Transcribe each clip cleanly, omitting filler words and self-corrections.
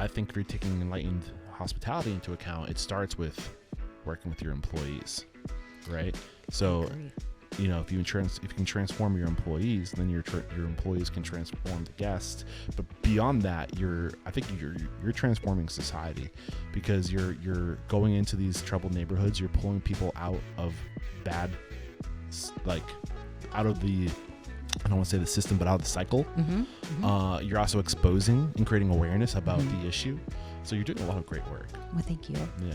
I think if you're taking enlightened hospitality into account, it starts with working with your employees, right? So, you know, if you can transform your employees, then your employees can transform the guests. But beyond that, I think you're transforming society, because you're going into these troubled neighborhoods. You're pulling people out of bad, like out of the, I don't want to say the system, but out of the cycle. You're also exposing and creating awareness about the issue. So you're doing a lot of great work. Well, thank you. Yeah.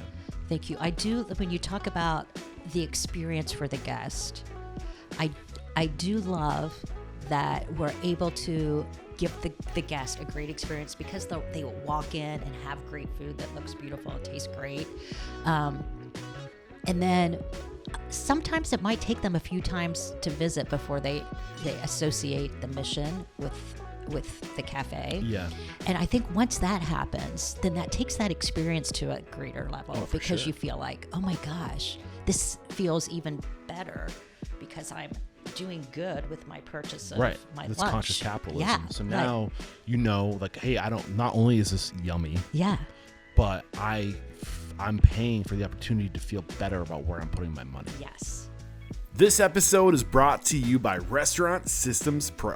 Thank you. I do, when you talk about the experience for the guest, I do love that we're able to give the guest a great experience, because they will walk in and have great food that looks beautiful and tastes great. And then sometimes it might take them a few times to visit before they associate the mission with the cafe. Yeah. And I think once that happens, then that takes that experience to a greater level, because sure. you feel like, oh my gosh, this feels even better because I'm doing good with my purchase of my That's lunch. conscious capitalism. Yeah. So now you know, like, hey, not only is this yummy, but I'm paying for the opportunity to feel better about where I'm putting my money. Yes. This episode is brought to you by Restaurant Systems Pro.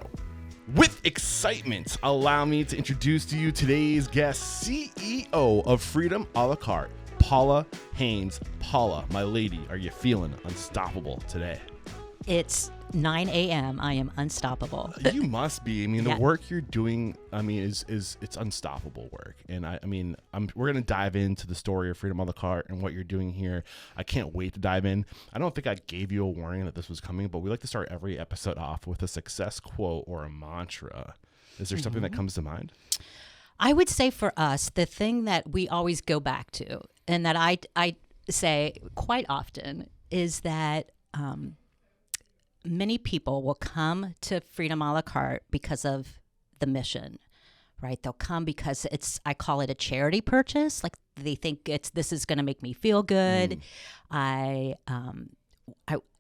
With excitement, allow me to introduce to you today's guest, CEO of Freedom a la carte, Paula Haines. Paula, my lady, are you feeling unstoppable today? It's 9 a.m. I am unstoppable. You must be. I mean, the work you're doing, I mean, it's unstoppable work. And we're going to dive into the story of Freedom a la carte and what you're doing here. I can't wait to dive in. I don't think I gave you a warning that this was coming, but we like to start every episode off with a success quote or a mantra. Is there something that comes to mind? I would say for us, the thing that we always go back to, and that I say quite often, is that many people will come to Freedom a la carte because of the mission, right? They'll come because I call it a charity purchase. Like, they think this is going to make me feel good. I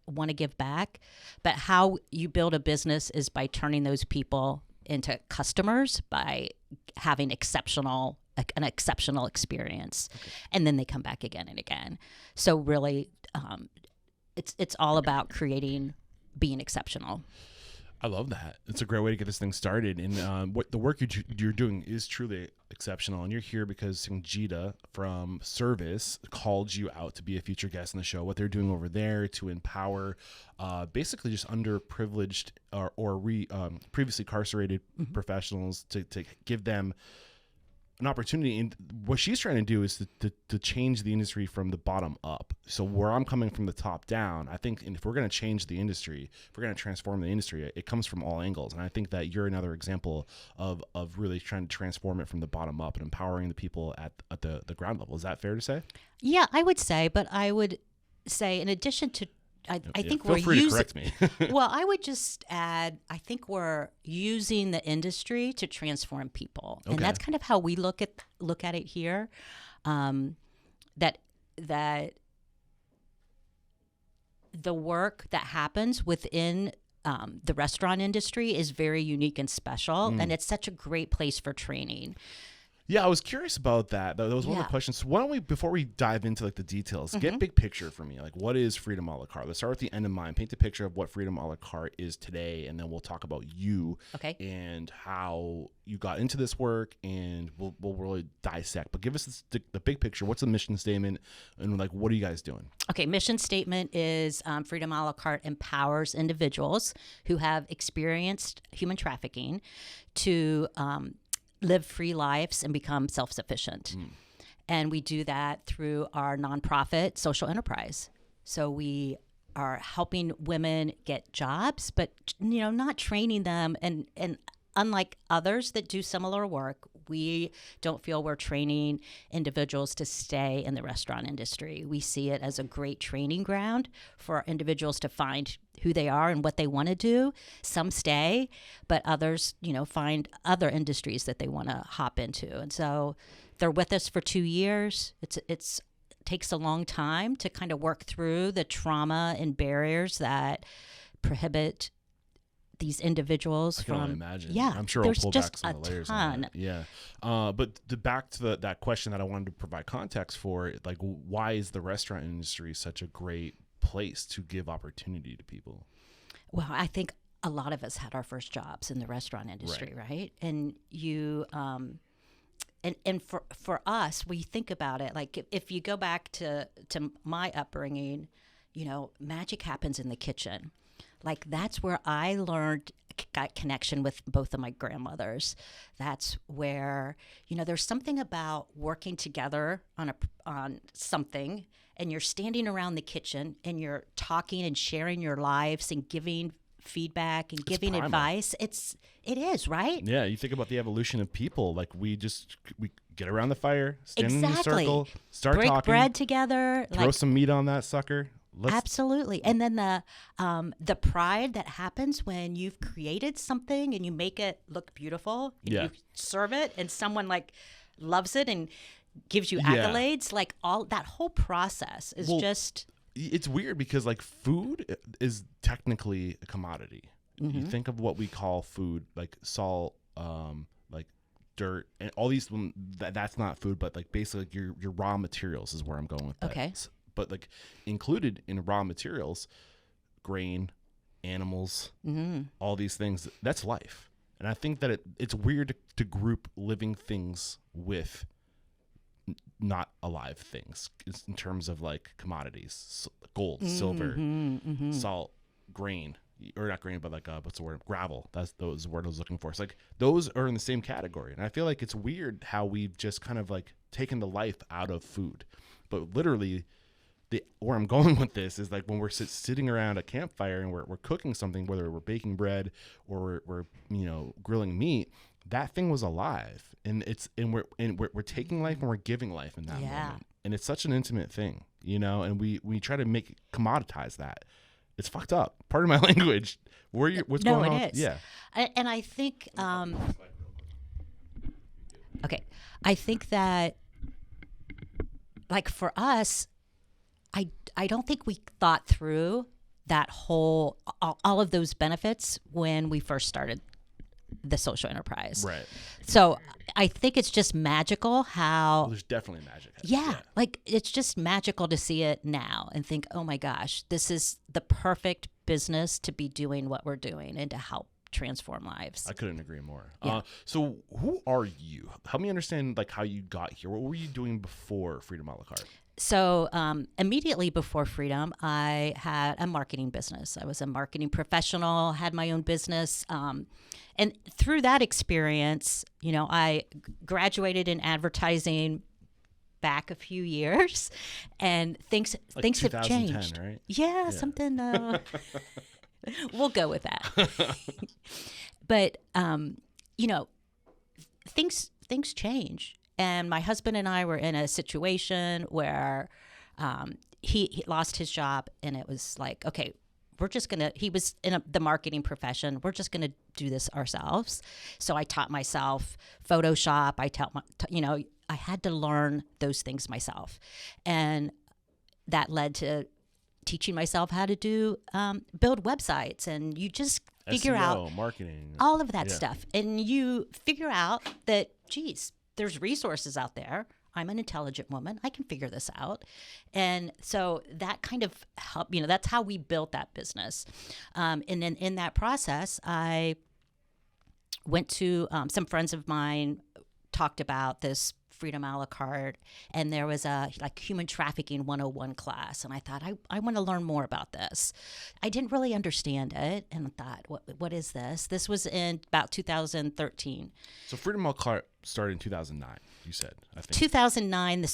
want to give back. But how you build a business is by turning those people into customers, by having an exceptional experience. And then they come back again and again. So really, it's all about being exceptional. I love that. It's a great way to get this thing started. And what the work you're doing is truly exceptional. And you're here because Sangeeta from Service called you out to be a featured guest in the show. What they're doing over there to empower basically just underprivileged or previously incarcerated professionals to give them an opportunity. And what she's trying to do is to change the industry from the bottom up. So where I'm coming from the top down, I think, and if we're going to change the industry, if we're going to transform the industry, it comes from all angles. And I think that you're another example of really trying to transform it from the bottom up and empowering the people at the ground level. Is that fair to say? Yeah, I would say, but I would say in addition to, I think feel we're free using. to correct me. Well, I would just add, I think we're using the industry to transform people, and that's kind of how we look at it here. That the work that happens within the restaurant industry is very unique and special, and it's such a great place for training. Yeah, I was curious about that. That was one of the questions. So why don't we, before we dive into like the details, get big picture for me. Like, what is Freedom a la carte? Let's start with the end in mind. Paint the picture of what Freedom a la carte is today, and then we'll talk about you and how you got into this work, and we'll really dissect. But give us the big picture. What's the mission statement, and like, what are you guys doing? Okay, mission statement is Freedom a la carte empowers individuals who have experienced human trafficking to live free lives and become self-sufficient. And we do that through our nonprofit social enterprise. So we are helping women get jobs, but not training them. And unlike others that do similar work, we don't feel we're training individuals to stay in the restaurant industry. We see it as a great training ground for individuals to find who they are and what they want to do. Some stay, but others, find other industries that they want to hop into. And so they're with us for 2 years. It takes a long time to kind of work through the trauma and barriers that prohibit these individuals I can from only imagine. yeah, I'm sure there's we'll pull just back some of the layers ton. on that. Yeah. But back to that question that I wanted to provide context for, like, why is the restaurant industry such a great place to give opportunity to people? Well, I think a lot of us had our first jobs in the restaurant industry, right? And you, and for us, we think about it like if you go back to my upbringing, you know, magic happens in the kitchen. Like that's where I learned got connection with both of my grandmothers. That's where, you know, there's something about working together on something, and you're standing around the kitchen and you're talking and sharing your lives and giving feedback and giving primal. advice. It is, right? Yeah, you think about the evolution of people. Like we get around the fire, stand in a Exactly. circle, start Break talking, bread together. throw some meat on that sucker. Absolutely. And then the pride that happens when you've created something and you make it look beautiful, and Yeah. you serve it and someone like loves it and gives you Yeah. accolades, like all that whole process is just It's weird because like food is technically a commodity. You think of what we call food, like salt, like dirt, and all these. That's not food, but like basically your raw materials is where I'm going with that. Okay. But like included in raw materials, grain, animals, all these things. That's life, and I think that it's weird to group living things with not alive things in terms of like commodities, gold, silver, salt, grain, or not grain, but like what's the word? Gravel. That's the word I was looking for. It's like those are in the same category, and I feel like it's weird how we've just kind of like taken the life out of food. But literally, where I'm going with this is like when we're sitting around a campfire and we're cooking something, whether we're baking bread or we're grilling meat. That thing was alive, and we're taking life and we're giving life in that moment, and it's such an intimate thing, and we try to commoditize that. It's fucked up. Pardon my language. What's going on? No, it is. Yeah, and I think okay, I think that like for us, I don't think we thought through that whole all of those benefits when we first started the social enterprise. right. So I think it's just magical how There's definitely magic. yeah, like it's just magical to see it now and think, oh my gosh, this is the perfect business to be doing what we're doing and to help transform lives. I couldn't agree more. Yeah. So who are you? Help me understand like how you got here. What were you doing before Freedom a la carte? So immediately before Freedom, I had a marketing business. I was a marketing professional, had my own business. And through that experience, I graduated in advertising back a few years, and things have changed. Right? Yeah, something. We'll go with that. But things change. And my husband and I were in a situation where he lost his job, and it was like, okay, he was in the marketing profession. We're just going to do this ourselves. So I taught myself Photoshop. I had to learn those things myself. And that led to teaching myself how to build websites. And you just figure SEO, out marketing, all of that stuff. And you figure out that, geez, there's resources out there. I'm an intelligent woman. I can figure this out. And so that kind of helped, that's how we built that business. And then in that process, I went to some friends of mine talked about this Freedom a la carte, and there was a human trafficking 101 class, and I thought I want to learn more about this. I didn't really understand it, and I thought, what is this? This was in about 2013. So Freedom a la carte started in 2009. You said, I think 2009. The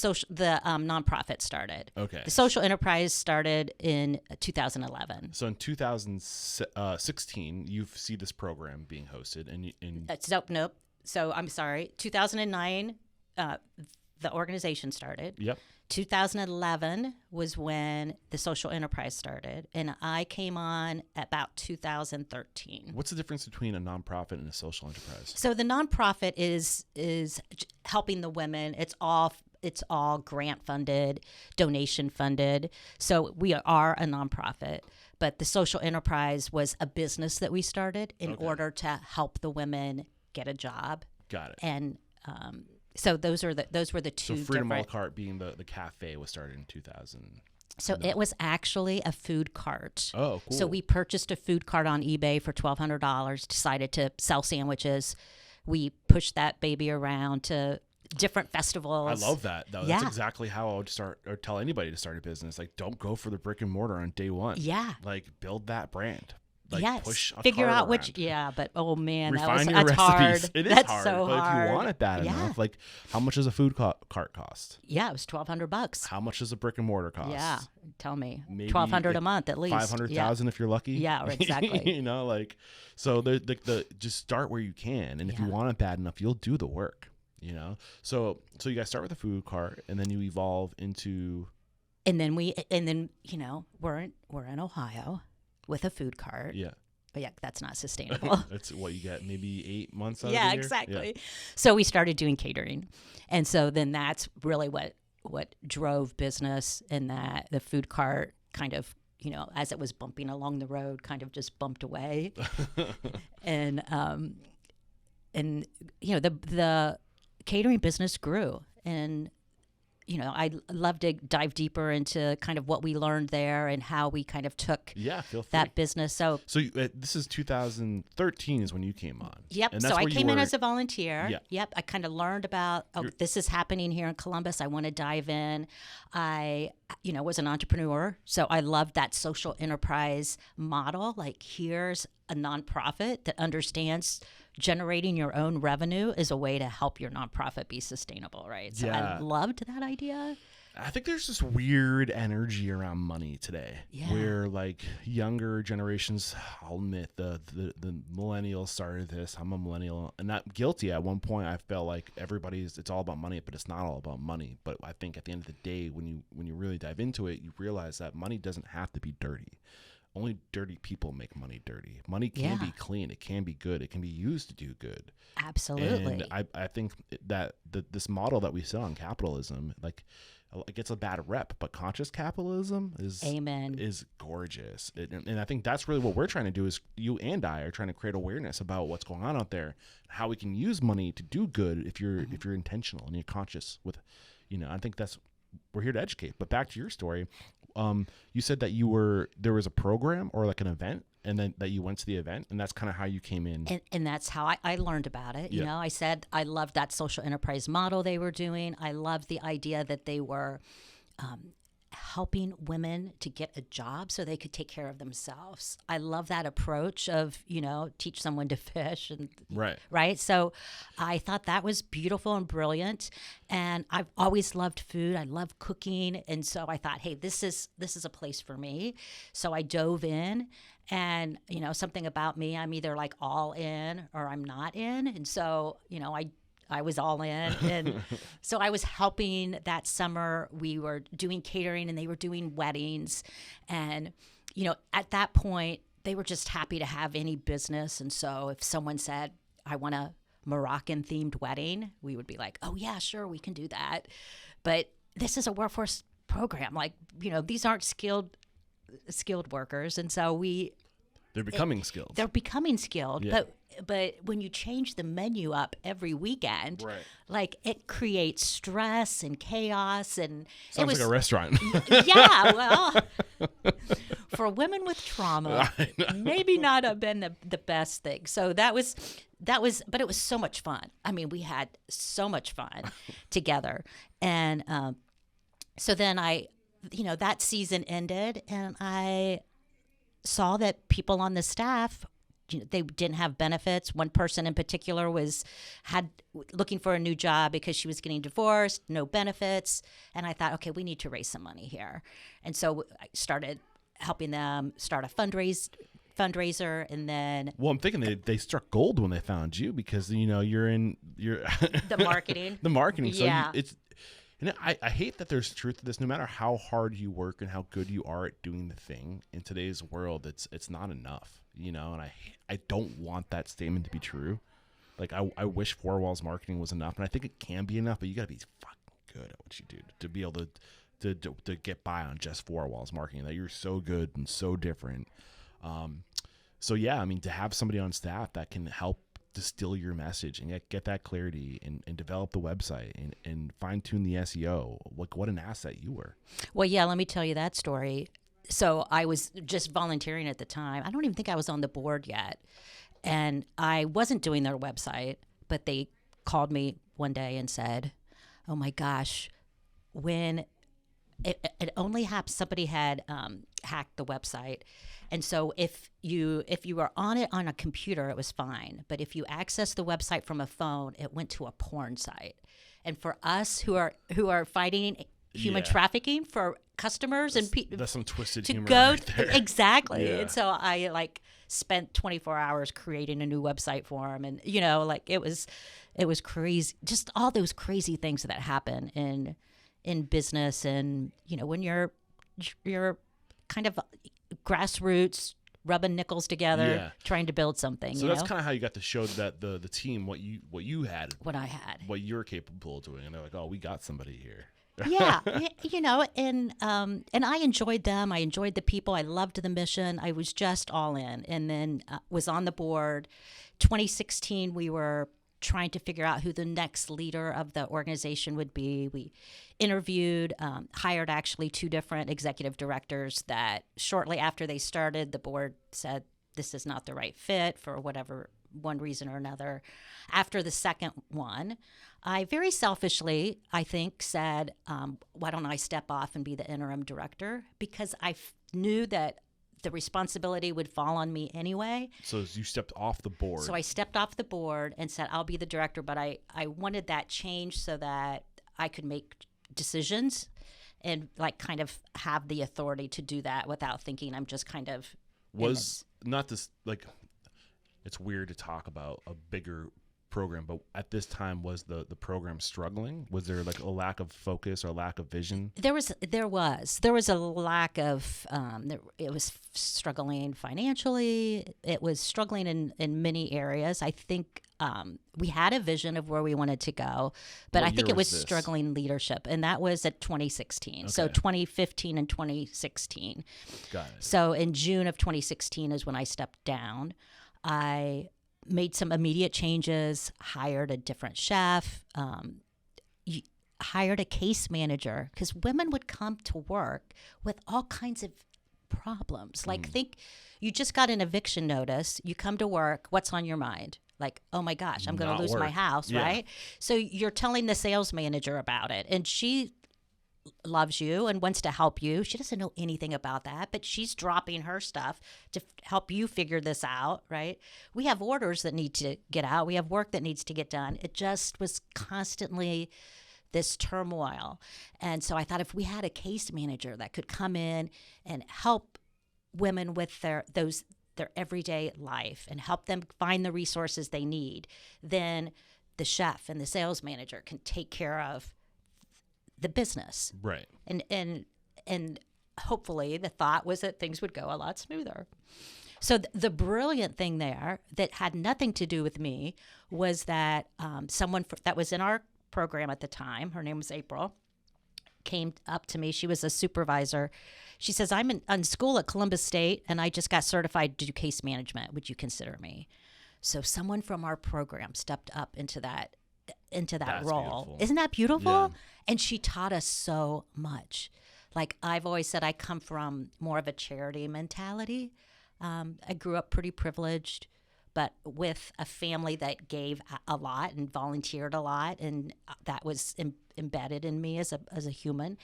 nonprofit started. Okay. The social enterprise started in 2011. So in 2016, you see this program being hosted, and Nope. So I'm sorry. 2009. The organization started. Yep. 2011 was when the social enterprise started, and I came on about 2013. What's the difference between a nonprofit and a social enterprise? So the nonprofit is helping the women. It's all grant funded, donation funded. So we are a nonprofit. But the social enterprise was a business that we started in order to help the women get a job. Got it. And so those were the two. So Freedom a la different. carte being the cafe was started in 2000. So it was actually a food cart. Oh, cool. So we purchased a food cart on eBay for $1,200, decided to sell sandwiches. We pushed that baby around to different festivals. I love that, though. That's exactly how I would start or tell anybody to start a business. Like, don't go for the brick and mortar on day one. Yeah. Like, build that brand. Like, yes. push a Figure cart out around. which. Yeah, but oh man, Refine your that's recipes. hard. It is that's hard, so but hard. if you want it bad enough, like, how much does a food cart cost? Yeah, it was $1,200. How much does a brick and mortar cost? Yeah, tell me. Maybe $1,200 a month at least. 500,000 if you're lucky. Yeah, exactly. You know, like, so the just start where you can, and if you want it bad enough, you'll do the work. You know, so you guys start with a food cart, and then you evolve into. And then you know we're in Ohio with a food cart. Yeah. But yeah, that's not sustainable. That's what you get, maybe 8 months out of Yeah, the year? exactly. Yeah. So we started doing catering. And so then that's really what drove business, and that the food cart kind of, you know, as it was bumping along the road, kind of just bumped away. and you know, the catering business grew. And you know, I'd love to dive deeper into kind of what we learned there and how we kind of took feel free. that business. So this is 2013 is when you came on. Yep. And So that's I where you came in were- as a volunteer. Yeah. Yep. I kind of learned about, this is happening here in Columbus. I want to dive in. I, you know, was an entrepreneur. So I loved that social enterprise model. Like, here's a nonprofit that understands generating your own revenue is a way to help your nonprofit be sustainable, right? So I loved that idea. I think there's this weird energy around money today, where like younger generations, I'll admit the millennials started this. I'm a millennial, and not guilty. At one point, I felt like it's all about money, but it's not all about money. But I think at the end of the day, when you really dive into it, you realize that money doesn't have to be dirty. Only dirty people make money dirty. Money can be clean. It can be good. It can be used to do good. Absolutely. And I think that this model that we see on capitalism, like, it gets a bad rep, but conscious capitalism is gorgeous. And I think that's really what we're trying to do. Is you and I are trying to create awareness about what's going on out there, how we can use money to do good if you're intentional and you're conscious with, you know. I think we're here to educate. But back to your story. You said that there was a program or like an event, and then that you went to the event, and that's kind of how you came in. And that's how I learned about it. You know, I said I loved that social enterprise model they were doing. I loved the idea that they were helping women to get a job so they could take care of themselves. I love that approach of, you know, teach someone to fish and right. So I thought that was beautiful and brilliant. And I've always loved food. I love cooking. And so I thought, hey, this is a place for me. So I dove in, and, you know, something about me, I'm either like all in or I'm not in. And so, you know, I was all in. And so I was helping that summer. We were doing catering and they were doing weddings. And, you know, at that point, they were just happy to have any business. And so if someone said, I want a Moroccan themed wedding, we would be like, oh yeah, sure, we can do that. But this is a workforce program. Like, you know, these aren't skilled workers. And so they're becoming skilled. They're becoming skilled. Yeah. But when you change the menu up every weekend, like, it creates stress and chaos. And sounds like a restaurant. Yeah, well, for women with trauma, maybe not have been the best thing. So that was, but it was so much fun. I mean, we had so much fun together. And so then that season ended, and I saw that people on the staff, they didn't have benefits. One person in particular had looking for a new job because she was getting divorced, no benefits. And I thought, okay, we need to raise some money here. And so I started helping them start a fundraiser, and then I'm thinking they struck gold when they found you, because, you know, you're the marketing. The marketing. So yeah. And I hate that there's truth to this. No matter how hard you work and how good you are at doing the thing, in today's world, it's not enough, you know. And I don't want that statement to be true. Like, I wish four walls marketing was enough, and I think it can be enough, but you got to be fucking good at what you do to be able to to get by on just four walls marketing, that you're so good and so different. So yeah, I mean, to have somebody on staff that can help distill your message and get that clarity and develop the website and fine tune the SEO, what an asset you were. Well, yeah, let me tell you that story. So I was just volunteering at the time. I don't even think I was on the board yet. And I wasn't doing their website, but they called me one day and said, oh my gosh, when it only happened, somebody had hacked the website. And so if you were on it on a computer, it was fine. But if you access the website from a phone, it went to a porn site. And for us who are fighting human trafficking for customers and people, that's some twisted to humor go right there. Exactly. Yeah. And so I spent 24 hours creating a new website for them, and it was crazy, just all those crazy things that happen in business. And when you're kind of grassroots, rubbing nickels together, trying to build something. So that's kind of how you got to show that the team what you had, what I had, what you're capable of doing, and they're like, oh, we got somebody here. Yeah, and I enjoyed them. I enjoyed the people. I loved the mission. I was just all in, and then was on the board. 2016, we were trying to figure out who the next leader of the organization would be. We interviewed, hired actually 2 different executive directors that shortly after they started, the board said, this is not the right fit for whatever one reason or another. After the second one, I very selfishly, I think, said, why don't I step off and be the interim director? Because I knew that the responsibility would fall on me anyway. So you stepped off the board. So I stepped off the board and said, I'll be the director, but I wanted that change so that I could make decisions and kind of have the authority to do that without thinking I'm just kind of... Was not this, it's weird to talk about a bigger program, but at this time, was the program struggling? Was there a lack of focus or lack of vision? There was a lack of it was struggling financially. It was struggling in many areas. I think we had a vision of where we wanted to go, but I think it was struggling leadership, and that was at 2016. Okay. So 2015 and 2016. Got it. So in June of 2016 is when I stepped down. I made some immediate changes, hired a different chef, hired a case manager, because women would come to work with all kinds of problems. Think you just got an eviction notice, you come to work, what's on your mind? Oh my gosh, I'm going to lose my house, right? So you're telling the sales manager about it, and she loves you and wants to help you. She doesn't know anything about that, but she's dropping her stuff to help you figure this out, right? We have orders that need to get out. We have work that needs to get done. It just was constantly this turmoil. And so I thought if we had a case manager that could come in and help women with their everyday life and help them find the resources they need, then the chef and the sales manager can take care of the business. Right. And hopefully the thought was that things would go a lot smoother. So the brilliant thing there that had nothing to do with me was that someone that was in our program at the time, her name was April, came up to me. She was a supervisor. She says, I'm in school at Columbus State, and I just got certified to do case management. Would you consider me? So someone from our program stepped up into that role. Beautiful. Isn't that beautiful? Yeah. And she taught us so much. I've always said, I come from more of a charity mentality. I grew up pretty privileged, but with a family that gave a lot and volunteered a lot, and that was embedded in me as a human.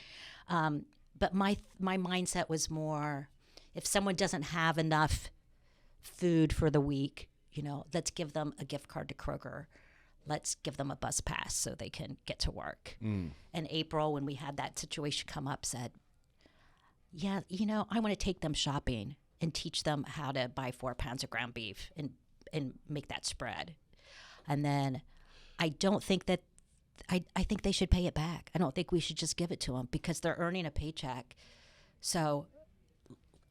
But my mindset was more, if someone doesn't have enough food for the week, let's give them a gift card to Kroger. Let's give them a bus pass so they can get to work. And April, when we had that situation come up, said, yeah, I want to take them shopping and teach them how to buy 4 pounds of ground beef and make that spread. And then I don't think that, I think they should pay it back. I don't think we should just give it to them because they're earning a paycheck. So,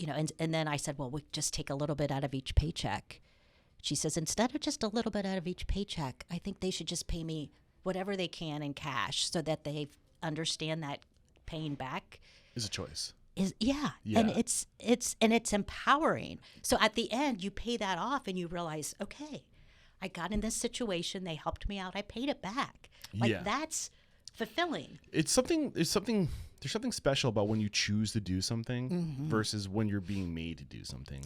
and then I said, well, we just take a little bit out of each paycheck. She says, instead of just a little bit out of each paycheck, I think they should just pay me whatever they can in cash so that they understand that paying back Is a choice. is Yeah. and it's empowering. So at the end you pay that off and you realize, okay, I got in this situation, they helped me out, I paid it back. Like that's fulfilling. There's something special about when you choose to do something versus when you're being made to do something.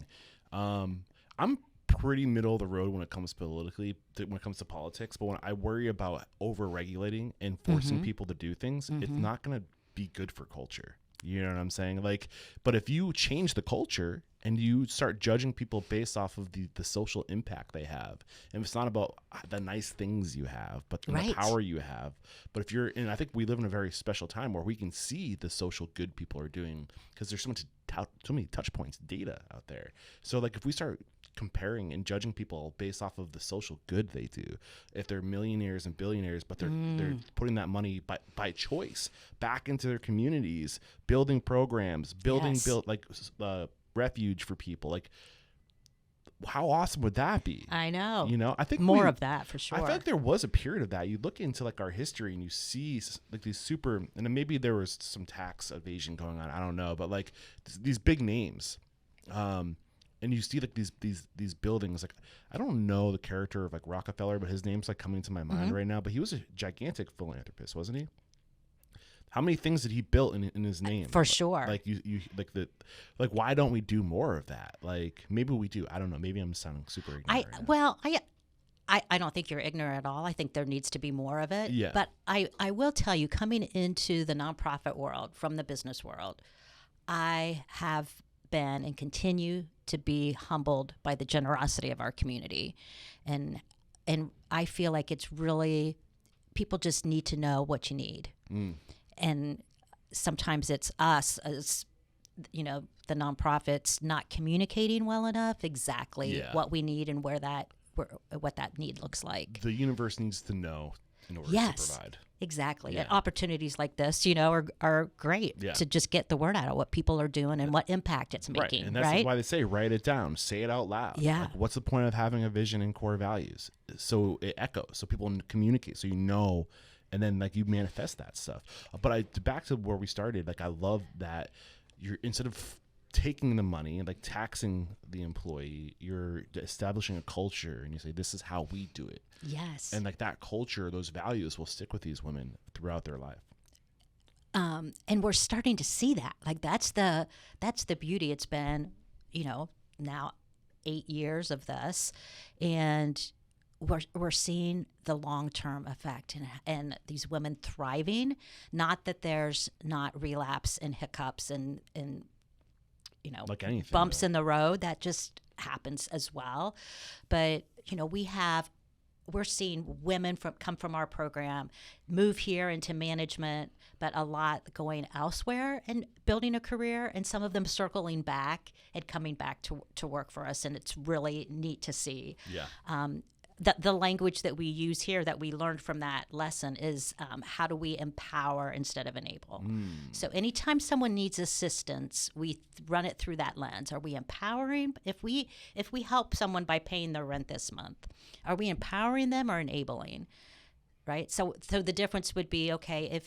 I'm pretty middle of the road when it comes politically, when it comes to politics, but when I worry about over regulating and forcing people to do things, it's not going to be good for culture. You know what I'm saying? Like, but if you change the culture and you start judging people based off of the social impact they have, and it's not about the nice things you have, but the power you have. But if you're, and I think we live in a very special time where we can see the social good people are doing, because there's so many touch points, data out there. So like if we start comparing and judging people based off of the social good they do, if they're millionaires and billionaires, but they're putting that money by choice back into their communities, building programs, building refuge for people, like how awesome would that be? I know. You know, I think more of that for sure. I feel like there was a period of that. You look into like our history and you see like these super, and then maybe there was some tax evasion going on, I don't know, but like these big names, and you see like these buildings. Like I don't know the character of like Rockefeller, but his name's like coming to my mind right now. But he was a gigantic philanthropist, wasn't he? How many things did he build in his name? For sure. Like you like why don't we do more of that? Like maybe we do. I don't know. Maybe I'm sounding super ignorant. I don't think you're ignorant at all. I think there needs to be more of it. Yeah. But I will tell you, coming into the nonprofit world from the business world, I have been and continue to be humbled by the generosity of our community. And I feel like it's really, people just need to know what you need. And sometimes it's us as, you know, the nonprofits not communicating well enough exactly what we need and what that need looks like. The universe needs to know in order to provide. Exactly. Yeah. And opportunities like this, you know, are great to just get the word out of what people are doing and what impact it's making. Right. And that's why they say write it down, say it out loud. Yeah. Like, what's the point of having a vision and core values? So it echoes, so people communicate, so you know, and then like you manifest that stuff. But back to where we started, like I love that you're, instead of taking the money and like taxing the employee, you're establishing a culture and you say, this is how we do it. Yes. And like that culture, those values will stick with these women throughout their life. And we're starting to see that. Like that's the beauty. It's been, you know, now 8 years of this, and we're seeing the long-term effect and these women thriving. Not that there's not relapse and hiccups and you know, like anything, bumps in the road. That just happens as well. But, you know, we're seeing women come from our program, move here into management, but a lot going elsewhere and building a career, and some of them circling back and coming back to work for us. And it's really neat to see. Yeah. The language that we use here that we learned from that lesson is how do we empower instead of enable. So anytime someone needs assistance, we run it through that lens. Are we empowering? If we help someone by paying their rent this month, are we empowering them or enabling? Right? So the difference would be, okay,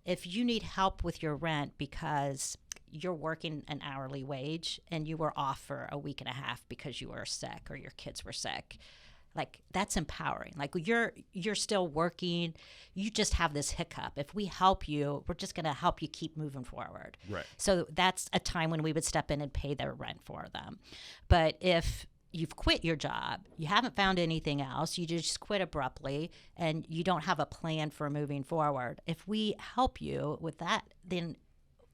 if you need help with your rent because you're working an hourly wage and you were off for a week and a half because you were sick or your kids were sick, like that's empowering. Like you're still working, you just have this hiccup. If we help you, we're just going to help you keep moving forward. Right. So that's a time when we would step in and pay their rent for them. But if you've quit your job, you haven't found anything else, you just quit abruptly, and you don't have a plan for moving forward, if we help you with that, then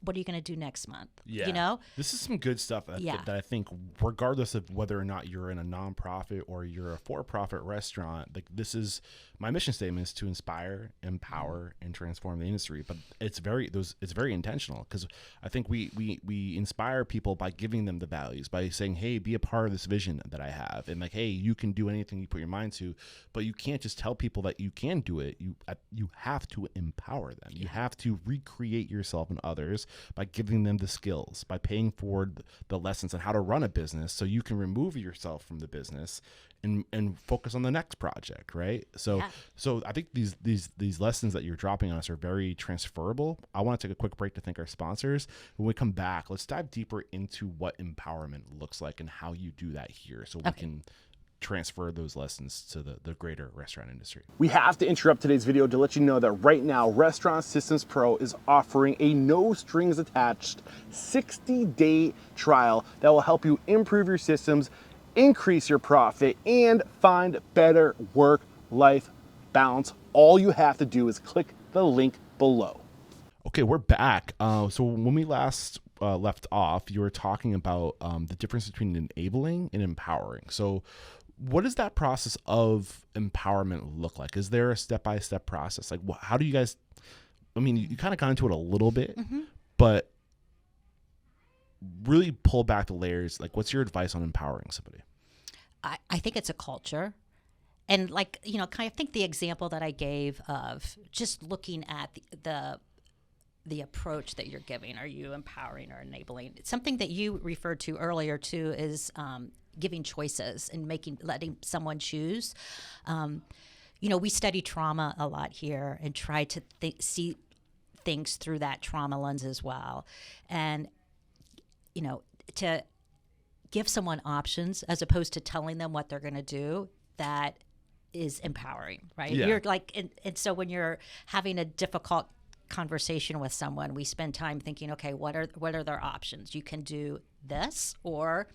what are you going to do next month? Yeah. You know? This is some good stuff that I think, regardless of whether or not you're in a nonprofit or you're a for-profit restaurant, like this is, my mission statement is to inspire, empower, and transform the industry. But it's very intentional, because I think we inspire people by giving them the values, by saying, hey, be a part of this vision that I have. And like, hey, you can do anything you put your mind to, but you can't just tell people that you can do it. You have to empower them. You have to recreate yourself and others by giving them the skills, by paying for the lessons on how to run a business so you can remove yourself from the business and focus on the next project, right? So I think these lessons that you're dropping on us are very transferable. I want to take a quick break to thank our sponsors. When we come back, let's dive deeper into what empowerment looks like and how you do that here so we can transfer those lessons to the greater restaurant industry. We have to interrupt today's video to let you know that right now Restaurant Systems Pro is offering a no strings attached 60-day trial that will help you improve your systems, increase your profit, and find better work-life balance. All you have to do is click the link below. Okay, we're back. So when we last left off, you were talking about the difference between enabling and empowering. So what does that process of empowerment look like? Is there a step-by-step process? Like, how do you guys, I mean, you kind of got into it a little bit, but really pull back the layers. Like, what's your advice on empowering somebody? I think it's a culture. And like, you know, kind of think the example that I gave of just looking at the approach that you're giving. Are you empowering or enabling? Something that you referred to earlier too is giving choices and letting someone choose. You know, we study trauma a lot here and try to see things through that trauma lens as well. And, you know, to give someone options as opposed to telling them what they're going to do, that is empowering, right? Yeah. You're like, and so when you're having a difficult conversation with someone, we spend time thinking, okay, what are their options? You can do this or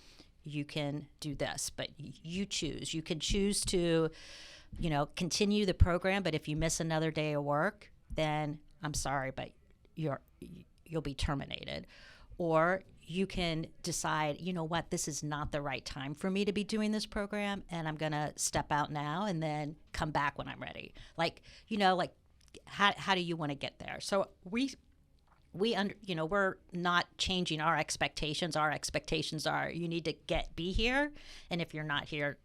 you can do this, but you choose. You can choose to, you know, continue the program, but if you miss another day of work, then I'm sorry, but you'll be terminated. Or you can decide, you know what, this is not the right time for me to be doing this program, and I'm going to step out now and then come back when I'm ready. Like, you know, like how do you want to get there? So you know, we're not changing our expectations. Our expectations are you need to be here, and if you're not here,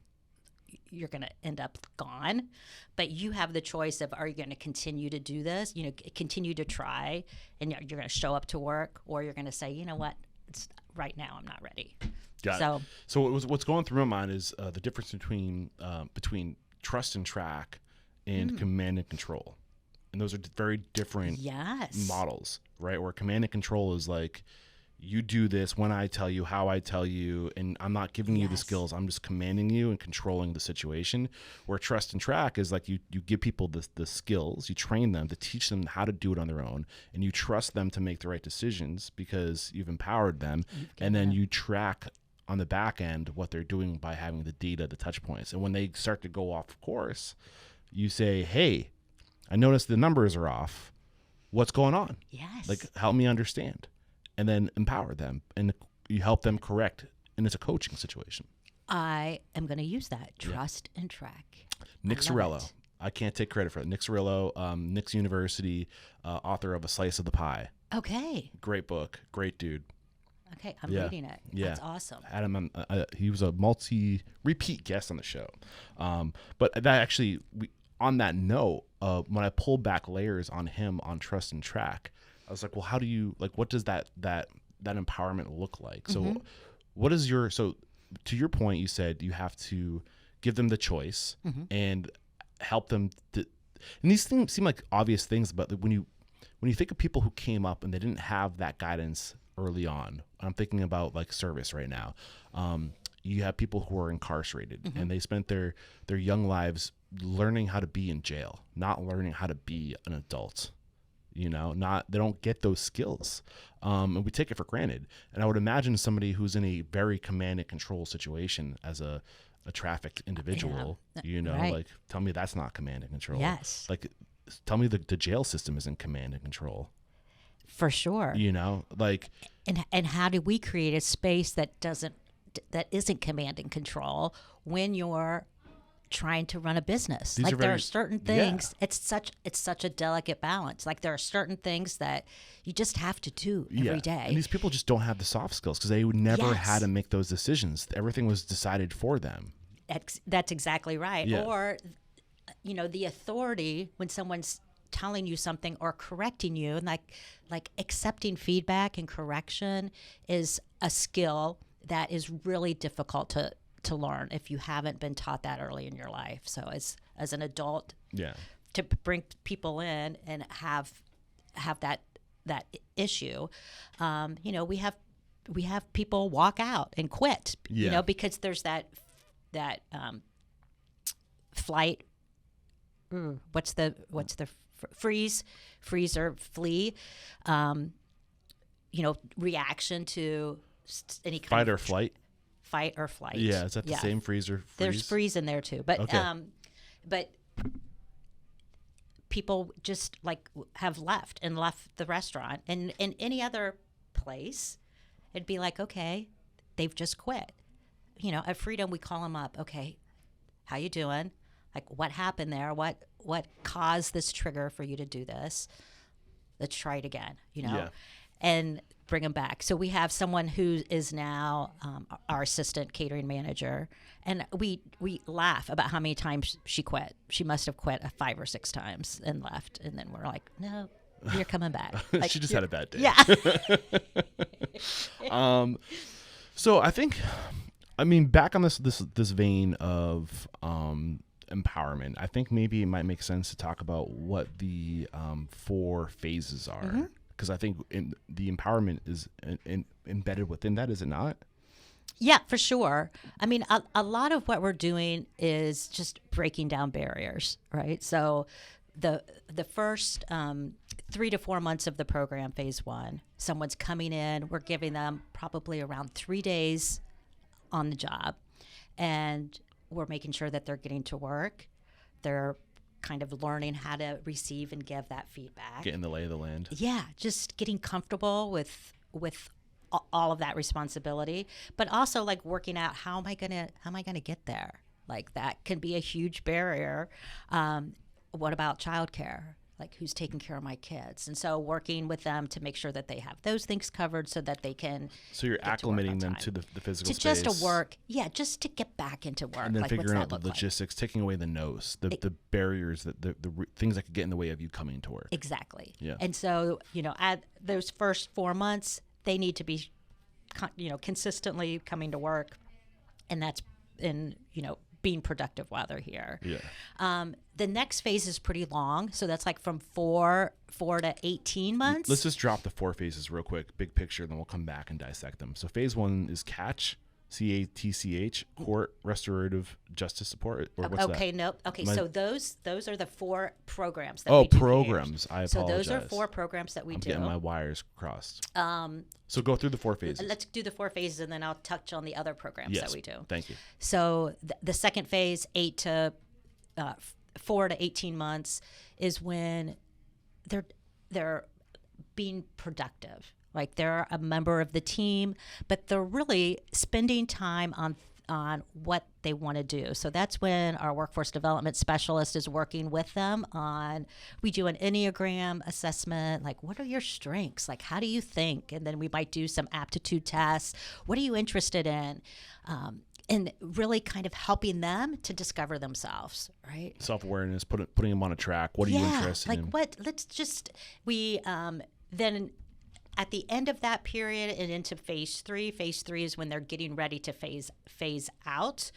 you're going to end up gone. But you have the choice of, are you going to continue to do this, you know, continue to try, and you're going to show up to work, or you're going to say, you know what, right now I'm not ready. Got it. So what's going through my mind is the difference between trust and track and command and control. And those are very different models, right? Where command and control is like, you do this when I tell you, how I tell you, and I'm not giving you the skills. I'm just commanding you and controlling the situation. Where trust and track is like you give people the skills, you train them to teach them how to do it on their own, and you trust them to make the right decisions because you've empowered them, and then you track on the back end what they're doing by having the data, the touch points. And when they start to go off course, you say, hey, I noticed the numbers are off. What's going on? Yes. Like, help me understand. And then empower them, and you help them correct. And it's a coaching situation. I am going to use that. Trust and track. Nick Cirillo. I can't take credit for it. Nick Cirillo, Nick's University, author of A Slice of the Pie. Okay. Great book. Great dude. Okay, I'm reading it. Yeah. That's awesome. Adam, he was a repeat guest on the show. But that actually, on that note, when I pulled back layers on him on trust and track, I was like, well, how do you, like, what does that empowerment look like? So what is so to your point, you said you have to give them the choice and help them and these things seem like obvious things, but when you think of people who came up and they didn't have that guidance early on, I'm thinking about like service right now. You have people who are incarcerated and they spent their young lives learning how to be in jail, not learning how to be an adult. You know, they don't get those skills, and we take it for granted. And I would imagine somebody who's in a very command and control situation as a trafficked individual, you know, like, tell me that's not command and control. Yes. Like, tell me the jail system isn't command and control. For sure. You know, like, and how do we create a space that isn't command and control when you're trying to run a business? Like, there are certain things, it's such a delicate balance. Like, there are certain things that you just have to do every day. And these people just don't have the soft skills because they would never had to make those decisions. Everything was decided for them. That's exactly right. Or, you know, the authority when someone's telling you something or correcting you, and like accepting feedback and correction is a skill that is really difficult to learn if you haven't been taught that early in your life. So as an adult, to bring people in and have that issue, we have people walk out and quit, because there's that flight. What's the freeze or flee? Reaction to any kind fight of or flight. Fight or flight. Yeah, is that the same freeze or freeze? There's freeze in there too, but okay. But people just have left the restaurant, and in any other place, it'd be like, okay, they've just quit. At Freedom, we call them up. Okay, how you doing? Like, what happened there? What caused this trigger for you to do this? Let's try it again, and bring them back. So we have someone who is now our assistant catering manager, and we laugh about how many times she quit. She must have quit 5 or 6 times and left, and then we're like, no, you're coming back. Like, she just had a bad day. Yeah. So back on this vein of empowerment, I think maybe it might make sense to talk about what the 4 phases are, because I think the empowerment is embedded within that, is it not? Yeah, for sure. A lot of what we're doing is just breaking down barriers, right? So the first 3 to 4 months of the program, phase 1, someone's coming in, we're giving them probably around 3 days on the job, and we're making sure that they're getting to work. They're kind of learning how to receive and give that feedback. Getting the lay of the land. Yeah, just getting comfortable with all of that responsibility, but also working out how am I gonna get there? Like, that can be a huge barrier. What about childcare? Like, who's taking care of my kids? And so working with them to make sure that they have those things covered so that they can. So you're acclimating them to the physical space. Just to work. Yeah, just to get back into work. And then figuring out the logistics, taking away the no's, the barriers, the things that could get in the way of you coming to work. Exactly. Yeah. And so, at those first 4 months, they need to be, consistently coming to work. And that's being productive while they're here. Yeah. The next phase is pretty long, so that's from 4 to 18 months. Let's just drop the 4 phases real quick, big picture, then we'll come back and dissect them. So phase 1 is CATCH, CATCH, Court Restorative Justice Support, or what's that? Okay, nope. Okay, so those are the 4 programs that we do. Oh, programs. I apologize. So those are 4 programs that we do. I'm getting my wires crossed. So go through the 4 phases. Let's do the 4 phases, and then I'll touch on the other programs that we do. Thank you. So the second phase, 4 to 18 months, is when they're being productive. Like, they're a member of the team, but they're really spending time on what they want to do. So that's when our workforce development specialist is working with them on, we do an Enneagram assessment, like, what are your strengths? Like, how do you think? And then we might do some aptitude tests. What are you interested in? And really kind of helping them to discover themselves, right? Self-awareness, putting them on a track. What are you interested in? Then at the end of that period and into phase 3 is when they're getting ready to phase out.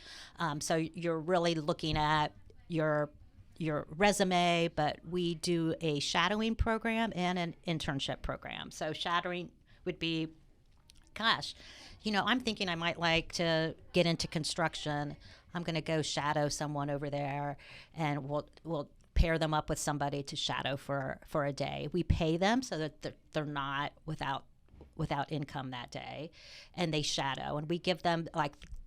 So you're really looking at your resume, but we do a shadowing program and an internship program. So shadowing would be, gosh, I'm thinking I might like to get into construction. I'm going to go shadow someone over there, and we'll pair them up with somebody to shadow for a day. We pay them so that they're not without income that day, and they shadow. And we give them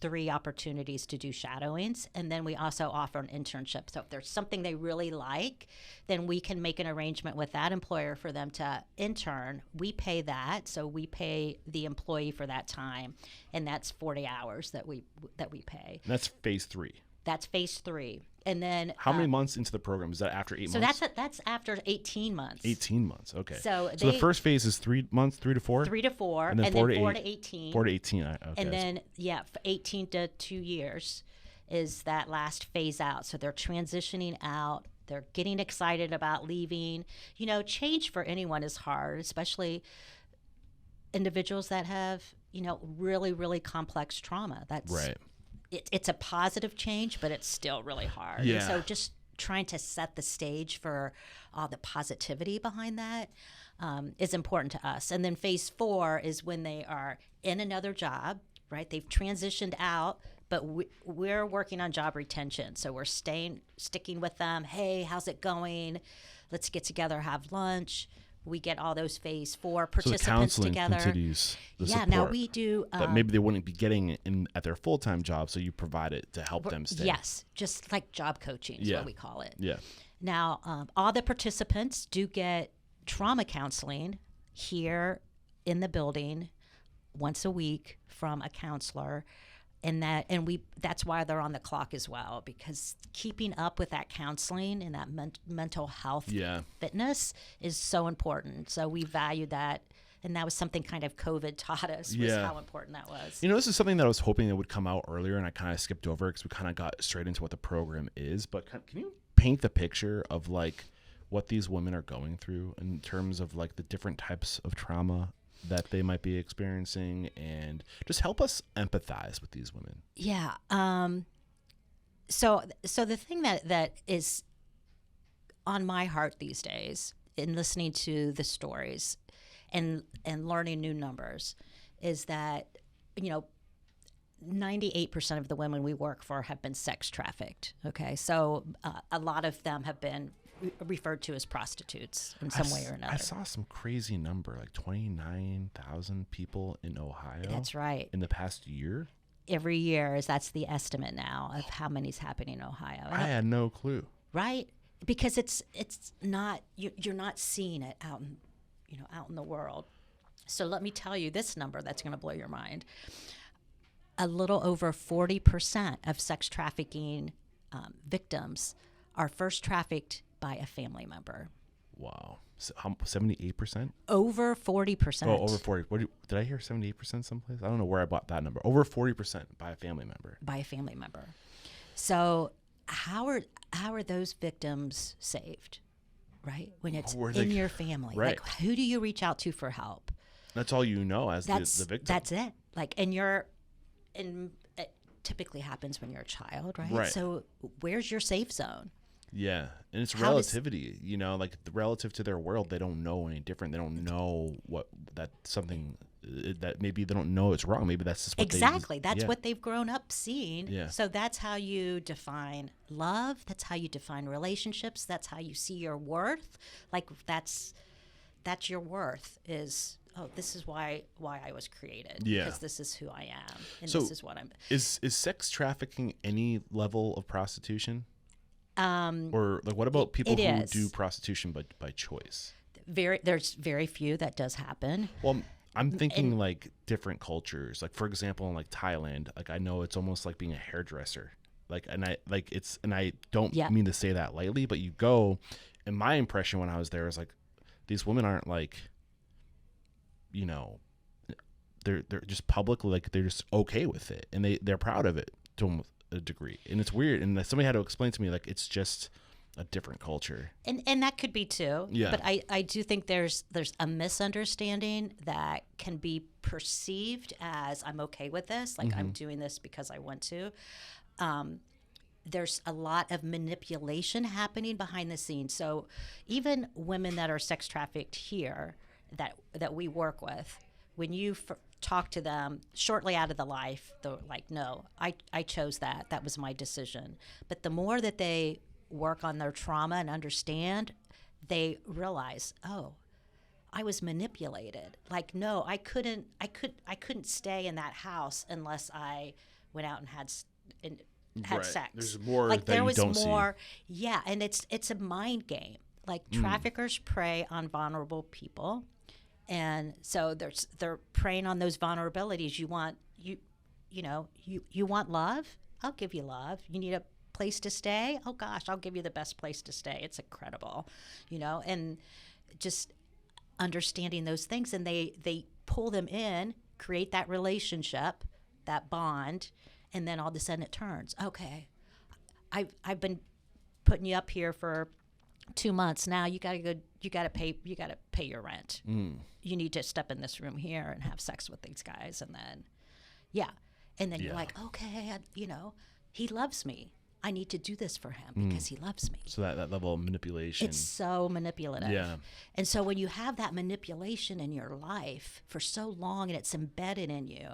3 opportunities to do shadowings, and then we also offer an internship. So if there's something they really like, then we can make an arrangement with that employer for them to intern. We pay that, so we pay the employee for that time, and that's 40 hours that we pay. And that's phase 3. That's phase 3. And then how many months into the program? Is that after 8 months? So that's after 18 months. 18 months. Okay. So the first phase is 3 months, 3 to 4. 3 to 4, and then 4 to 18. 4 to 18. Okay. And then 18 to 2 years is that last phase out. So they're transitioning out They're getting excited about leaving. You know, change for anyone is hard, especially individuals that have, you know, really, really complex trauma. That's Right. It's a positive change, but it's still really hard. Yeah. And so just trying to set the stage for all the positivity behind that is important to us. And then phase 4 is when they are in another job, right? They've transitioned out, but we're working on job retention. So we're sticking with them. Hey, how's it going? Let's get together, have lunch. We get all those phase 4 So the participants counseling together. continues the Yeah, support now we do. that maybe they wouldn't be getting at their full-time job, so you provide it to help them stay. Yes, just like job coaching is Yeah. what we call it. Yeah. Now, all the participants do get trauma counseling here in the building once a week from a counselor. And that's why they're on the clock as well, because keeping up with that counseling and that mental health Yeah. fitness is so important. So we value that. And that was something kind of COVID taught us, was Yeah. how important that was. You know, this is something that I was hoping that would come out earlier, and I kind of skipped over because we kind of got straight into what the program is. But can you paint the picture of like what these women are going through in terms of like the different types of trauma that they might be experiencing, and just help us empathize with these women? Yeah. So the thing that is on my heart these days in listening to the stories and learning new numbers is that, you know, 98% of the women we work for have been sex trafficked. Okay. So a lot of them have been referred to as prostitutes in some way or another. I saw some crazy number, like 29,000 people in Ohio. That's right. In the past year? Every year that's the estimate now of how many's happening in Ohio. I had no clue. Right? Because it's not, you're not seeing it out in the world. So let me tell you this number that's going to blow your mind. A little over 40% of sex trafficking victims are first trafficked by a family member. Wow. So, 78%? Over 40%. Oh, over 40. Did I hear 78% someplace? I don't know where I bought that number. Over 40% by a family member. By a family member. So how are those victims saved, right? When it's in your family. Right. Like, who do you reach out to for help? That's all you know as the victim. That's it. Like, and it typically happens when you're a child, right? Right. So where's your safe zone? Yeah, and it's How does- relativity, you know, like relative to their world, they don't know any different. They don't know that maybe they don't know it's wrong. Maybe that's just what Exactly. That's yeah. what they've grown up seeing. Yeah. So that's how you define love. That's how you define relationships. That's how you see your worth. Like that's your worth is, oh, this is why I was created. Yeah. Because this is who I am. And So this is what I'm. Is sex trafficking any level of prostitution? Or like what about people who is. do prostitution by choice? There's very few that does happen. Well, I'm thinking like different cultures. Like for example, in like Thailand, like I know it's almost like being a hairdresser. Like and I don't Yeah. mean to say that lightly, but you go, and my impression when I was there is like these women aren't like, you know, they're just publicly like they're just okay with it, and they're proud of it to a degree. And it's weird, and somebody had to explain to me like it's just a different culture. And that could be too. Yeah. But I do think there's a misunderstanding that can be perceived as I'm okay with this, like I'm doing this because I want to. There's a lot of manipulation happening behind the scenes. So even women that are sex trafficked here that we work with, when you talk to them shortly out of the life, they're like, no, I chose that. That was my decision. But the more that they work on their trauma and understand, they realize, oh, I was manipulated. Like, no, I couldn't stay in that house unless I went out and had Right. sex. There's more like that there you was don't see. more. Yeah, and it's a mind game. Like traffickers prey on vulnerable people. And so they're preying on those vulnerabilities. You want you want love? I'll give you love. You need a place to stay? Oh gosh, I'll give you the best place to stay. It's incredible, and just understanding those things, and they pull them in, create that relationship, that bond, and then all of a sudden it turns. Okay, I've been putting you up here for 2 months. Now you got to pay your rent. You need to step in this room here and have sex with these guys. And then, And then you're like, okay, he loves me. I need to do this for him because he loves me. So that level of manipulation. It's so manipulative. Yeah. And so when you have that manipulation in your life for so long and it's embedded in you,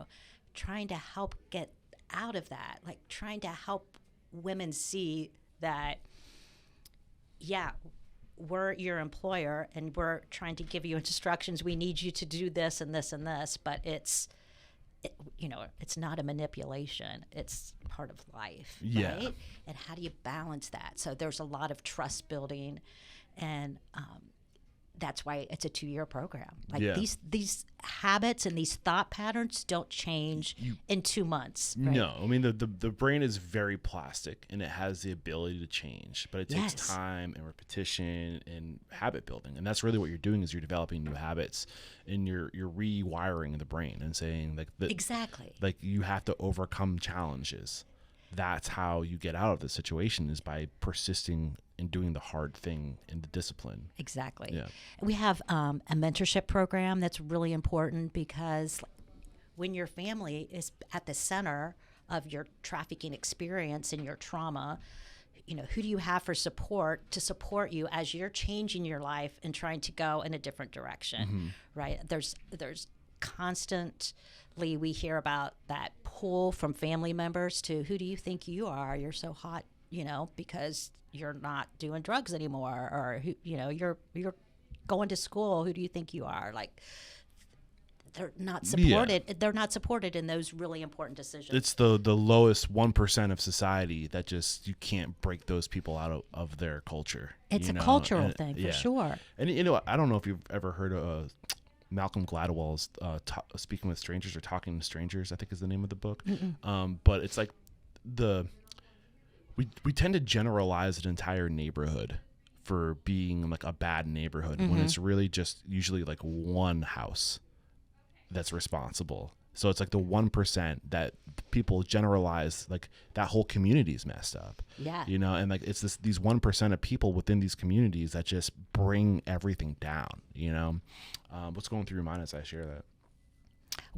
trying to help get out of that, like trying to help women see that, we're your employer and we're trying to give you instructions. We need you to do this and this and this, but it's not a manipulation. It's part of life, right? And how do you balance that? So there's a lot of trust building, and that's why it's a 2-year program. Like these habits and these thought patterns don't change in 2 months. Right? No, I mean the brain is very plastic and it has the ability to change, but it takes time and repetition and habit building. And that's really what you're doing is you're developing new habits and you're rewiring the brain and saying exactly, like you have to overcome challenges. That's how you get out of the situation is by persisting in doing the hard thing in the discipline. Exactly. Yeah. We have a mentorship program that's really important because when your family is at the center of your trafficking experience and your trauma, who do you have for support to support you as you're changing your life and trying to go in a different direction, right? There's constantly we hear about that pull from family members to who do you think you are? You're so hot, because you're not doing drugs anymore, or you're going to school. Who do you think you are? Like they're not supported. Yeah. They're not supported in those really important decisions. It's the lowest 1% of society that just you can't break those people out of their culture. It's a cultural thing for sure. And I don't know if you've ever heard of Malcolm Gladwell's Speaking with Strangers or Talking to Strangers, I think is the name of the book. But it's like we tend to generalize an entire neighborhood for being like a bad neighborhood when it's really just usually like one house that's responsible. So it's like the 1% that people generalize, like that whole community is messed up. Yeah. And like it's these 1% of people within these communities that just bring everything down, What's going through your mind as I share that?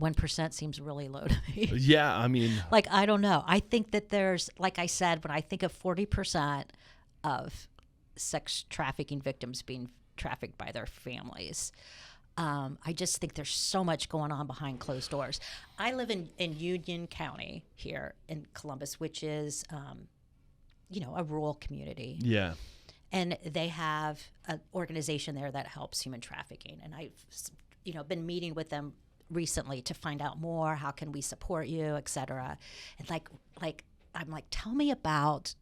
1% seems really low to me. Yeah, I mean, like, I don't know. I think that there's, like I said, when I think of 40% of sex trafficking victims being trafficked by their families, I just think there's so much going on behind closed doors. I live in Union County here in Columbus, which is, a rural community. Yeah. And they have an organization there that helps human trafficking. And I've, been meeting with them recently to find out more. How can we support you, et cetera? And I'm like, tell me about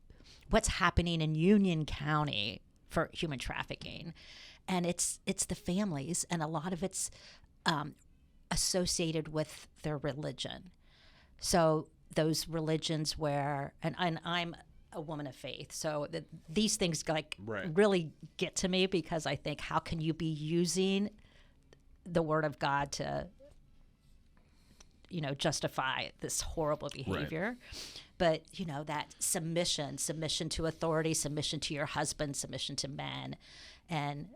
what's happening in Union County for human trafficking. And it's the families, and a lot of it's associated with their religion. So those religions where, and I'm a woman of faith, so these things really get to me because I think, how can you be using the Word of God to, justify this horrible behavior? Right. But that submission to authority, submission to your husband, submission to men, and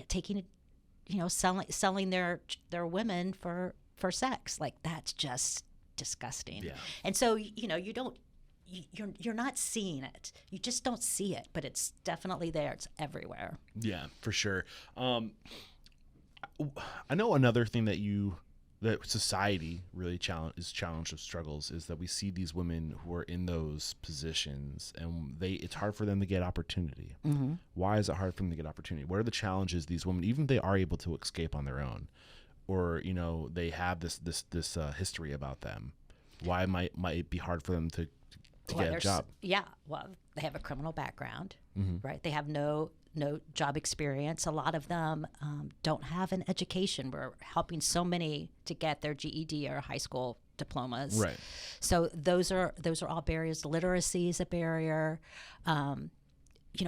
taking, selling their women for sex, like that's just disgusting. Yeah. And so you're not seeing it. You just don't see it, but it's definitely there. It's everywhere. Yeah, for sure. I know another thing that society really challenged with struggles is that we see these women who are in those positions and it's hard for them to get opportunity. Mm-hmm. Why is it hard for them to get opportunity? What are the challenges these women, even if they are able to escape on their own, or they have this history about them? Why might it be hard for them to get a job? Yeah, well, they have a criminal background, right? They have no job experience. A lot of them don't have an education. We're helping so many to get their GED or high school diplomas. Right. So those are all barriers. Literacy is a barrier.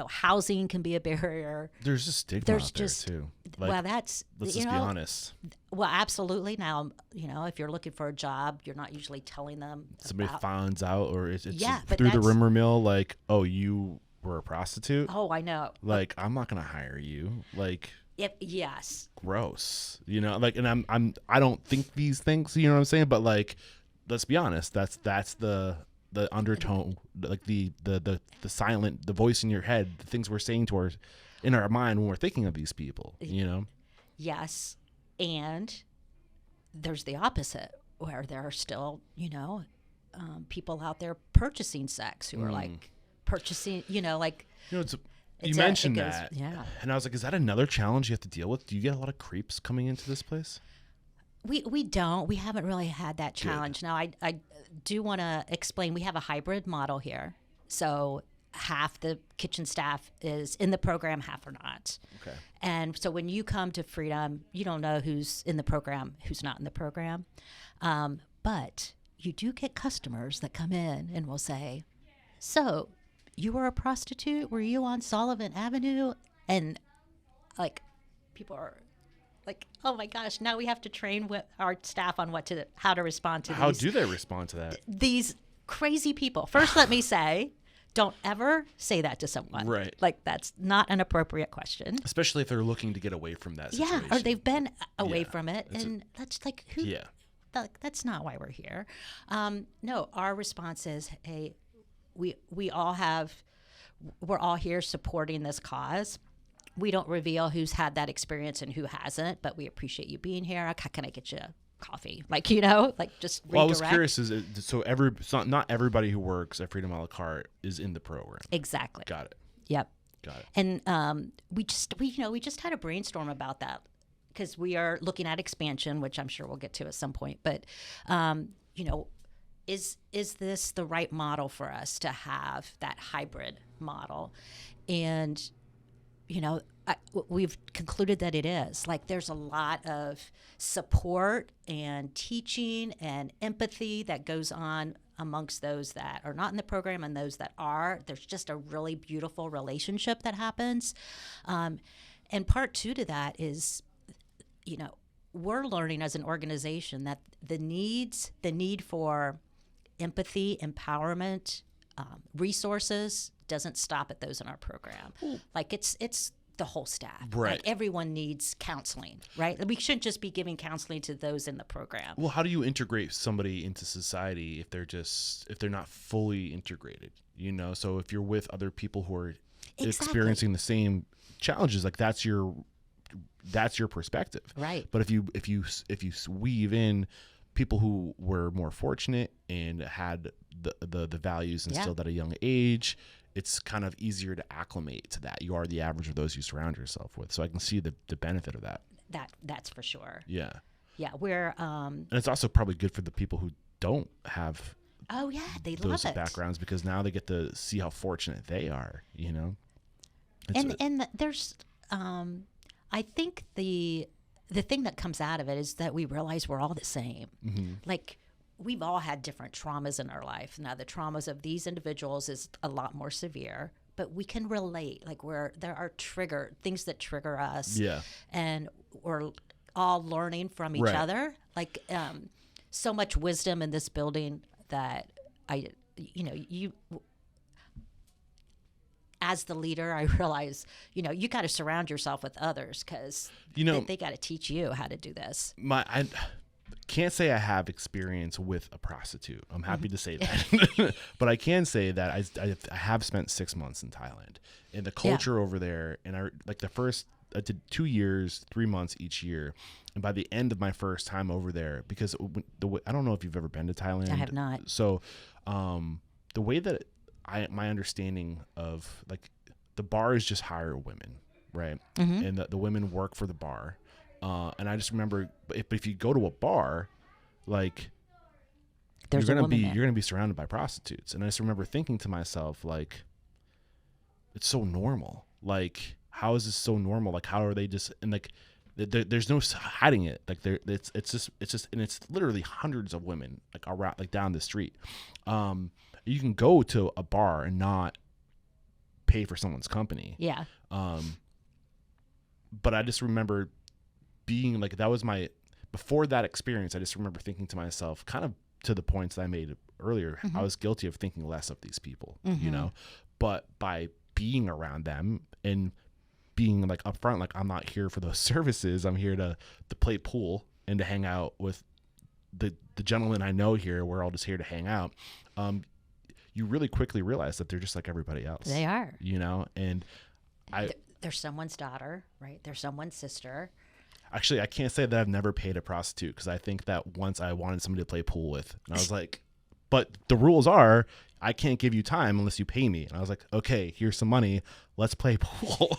Housing can be a barrier. There's a stigma out there too. Let's just be honest. Well, absolutely. Now, if you're looking for a job, you're not usually telling them. Somebody finds out, or it's through the rumor mill, like, oh, you were a prostitute, Oh, I know. like, I'm not gonna hire you. Like, Yes. gross, you know, like, and I don't think these things, you know what I'm saying, but like, let's be honest, that's the undertone, like the silent, the voice in your head, the things we're saying to in our mind when we're thinking of these people, you know. Yes. And there's the opposite, where there are still, people out there purchasing sex who are like purchasing, like, You know, you mentioned it goes- that, yeah. and I was like, is that another challenge you have to deal with? Do you get a lot of creeps coming into this place? We don't. We haven't really had that challenge. Now, I do want to explain. We have a hybrid model here. So half the kitchen staff is in the program, half are not. Okay. And so when you come to Freedom, you don't know who's in the program, who's not in the program. But you do get customers that come in and will say, so you were a prostitute? Were you on Sullivan Avenue? And like, people are like, oh my gosh, now we have to train our staff on how to respond to How do they respond to that? these crazy people. First, let me say, don't ever say that to someone. Right. Like, that's not an appropriate question. Especially if they're looking to get away from that situation. Yeah, or they've been away Yeah, from it, and that's like, who? Yeah. That's not why we're here. No, our response is, hey, we're all here supporting this cause. We don't reveal who's had that experience and who hasn't, but we appreciate you being here. How can I get you coffee? Like, like just redirect. Well, I was curious, so not everybody who works at Freedom a la carte is in the program. Exactly. Got it. Yep. Got it. And we just had a brainstorm about that, because we are looking at expansion, which I'm sure we'll get to at some point. But is this the right model for us to have that hybrid model? And we've concluded that it is. Like, there's a lot of support and teaching and empathy that goes on amongst those that are not in the program and those that are. There's just a really beautiful relationship that happens. And part two to that is, we're learning as an organization that the need for empathy, empowerment, resources doesn't stop at those in our program. Ooh. Like, it's the whole staff. Right. Like, everyone needs counseling, right? We shouldn't just be giving counseling to those in the program. Well, how do you integrate somebody into society if they're not fully integrated? So if you're with other people who are experiencing the same challenges, like, that's your perspective. Right. But if you weave in people who were more fortunate and had the values instilled at a young age, it's kind of easier to acclimate to that. You are the average of those you surround yourself with. So I can see the benefit of that. That's for sure. Yeah. Yeah, we're and it's also probably good for the people who don't have they those love it. backgrounds, because now they get to see how fortunate they are, And there's I think the thing that comes out of it is that we realize we're all the same. Mm-hmm. Like, we've all had different traumas in our life. Now, the traumas of these individuals is a lot more severe, but we can relate. Like, there are things that trigger us. Yeah. And we're all learning from each other. Like, so much wisdom in this building that as the leader, I realize, you got to surround yourself with others, because they got to teach you how to do this. I can't say I have experience with a prostitute. I'm happy to say that. But I can say that I have spent 6 months in Thailand, and the culture over there, and I did 2 years, 3 months each year. And by the end of my first time over there, because I don't know if you've ever been to Thailand. I have not. So the way that my understanding of, like, the bars just hire women, right? Mm-hmm. And the women work for the bar. And I just remember, if you go to a bar, like, you're gonna be surrounded by prostitutes. And I just remember thinking to myself, like, it's so normal. Like, how is this so normal? Like, how are they just, and like, there's no hiding it. Like, it's just, and it's literally hundreds of women, like, around, like, down the street. You can go to a bar and not pay for someone's company. Yeah. But I just remember being like, before that experience, I just remember thinking to myself, kind of to the points that I made earlier, mm-hmm. I was guilty of thinking less of these people, mm-hmm. But by being around them and being like upfront, like I'm not here for those services. I'm here to play pool and to hang out with the gentlemen I know here. We're all just here to hang out. You really quickly realize that they're just like everybody else. They are. You know, and they're someone's daughter, right? They're someone's sister. Actually, I can't say that I've never paid a prostitute, because I think that once I wanted somebody to play pool with, and I was like, but the rules are I can't give you time unless you pay me. And I was like, okay, here's some money. Let's play pool.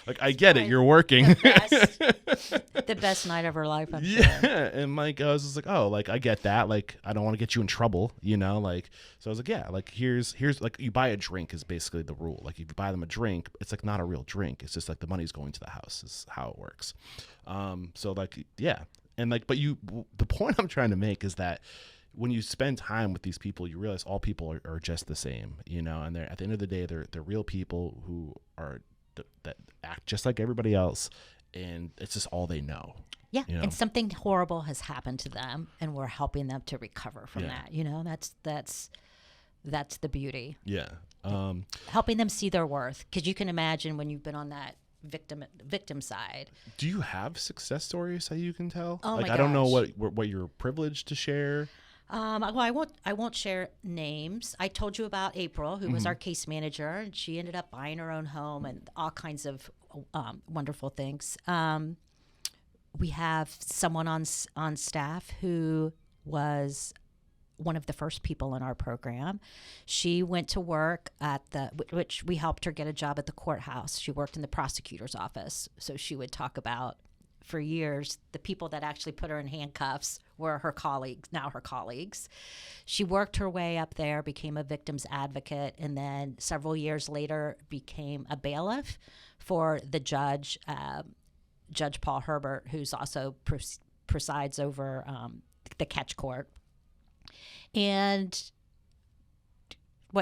Like, I get it. You're working. The best night of her life, I'm sure. Yeah. And like, I was just like, oh, like, I get that. Like, I don't want to get you in trouble, you know? Like, so I was like, yeah, like, here's like, you buy a drink is basically the rule. Like, if you buy them a drink, it's like not a real drink. It's just like the money's going to the house is how it works. So like, yeah. And like, but the point I'm trying to make is that when you spend time with these people, you realize all people are just the same, you know, and they're, at the end of the day, they're real people who are that act just like everybody else. And it's just all they know. Yeah. You know? And something horrible has happened to them, and we're helping them to recover from that. You know, that's the beauty. Yeah. Helping them see their worth. 'Cause you can imagine when you've been on that victim side. Do you have success stories that you can tell? Oh, like, my I don't know gosh. what you're privileged to share. Well, I won't share names. I told you about April, who was our case manager, and she ended up buying her own home and all kinds of wonderful things. We have someone on staff who was one of the first people in our program. She went to work which we helped her get a job at the courthouse. She worked in the prosecutor's office, so she would talk about, for years, the people that actually put her in handcuffs were her colleagues, now her colleagues. She worked her way up there, became a victim's advocate, and then several years later became a bailiff for the judge, Judge Paul Herbert, who's also presides over the catch court. And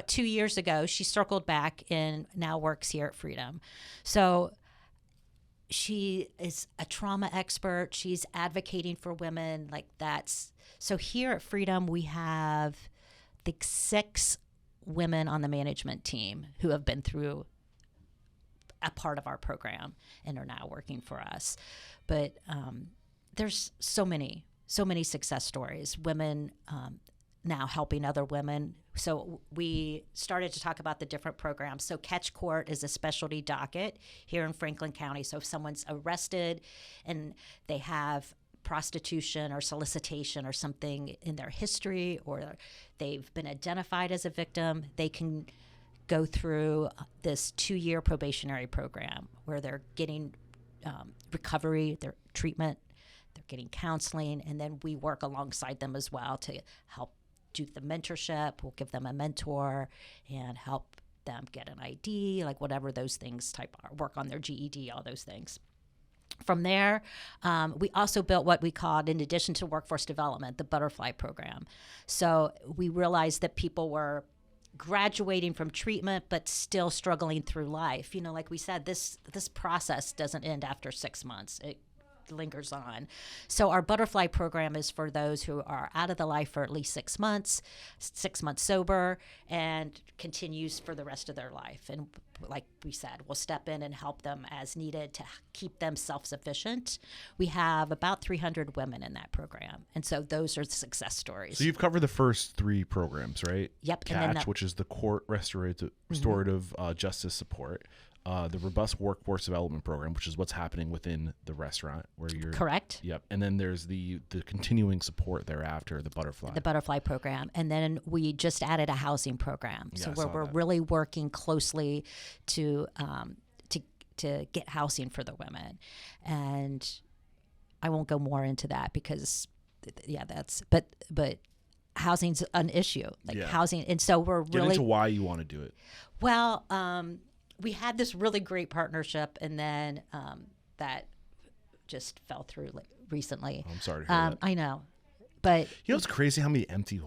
2 years ago, she circled back and now works here at Freedom. So she is a trauma expert. She's advocating for women. So here at Freedom, we have, I think, 6 women on the management team who have been through a part of our program and are now working for us. But there's so many success stories. Women now helping other women. So we started to talk about the different programs. So Catch Court is a specialty docket here in Franklin County. So if someone's arrested and they have prostitution or solicitation or something in their history, or they've been identified as a victim, they can go through this 2-year probationary program where they're getting recovery, their treatment, they're getting counseling, and then we work alongside them as well to help do the mentorship. We'll give them a mentor and help them get an ID, like whatever those things are, work on their GED, all those things. From there, we also built what we called, in addition to workforce development, the butterfly program. So we realized that people were graduating from treatment but still struggling through life. You know, like we said, this process doesn't end after 6 months. It lingers on. So our butterfly program is for those who are out of the life for at least 6 months, 6 months sober, and continues for the rest of their life. And like we said, we'll step in and help them as needed to keep them self-sufficient. We have about 300 women in that program. And so those are the success stories. So you've covered the first 3 programs, right? Yep. Catch, which is the court restorative justice support. The robust workforce development program, which is what's happening within the restaurant where you're correct. Yep. And then there's the continuing support thereafter, the butterfly program. And then we just added a housing program. Yeah, so I where saw we're that. really working closely to get housing for the women. And I won't go more into that because but housing's an issue, housing. And so we're Get really into why you want to do it. Well, we had this really great partnership, and then that just fell through recently. I'm sorry to hear that. I know, But It's crazy how many empty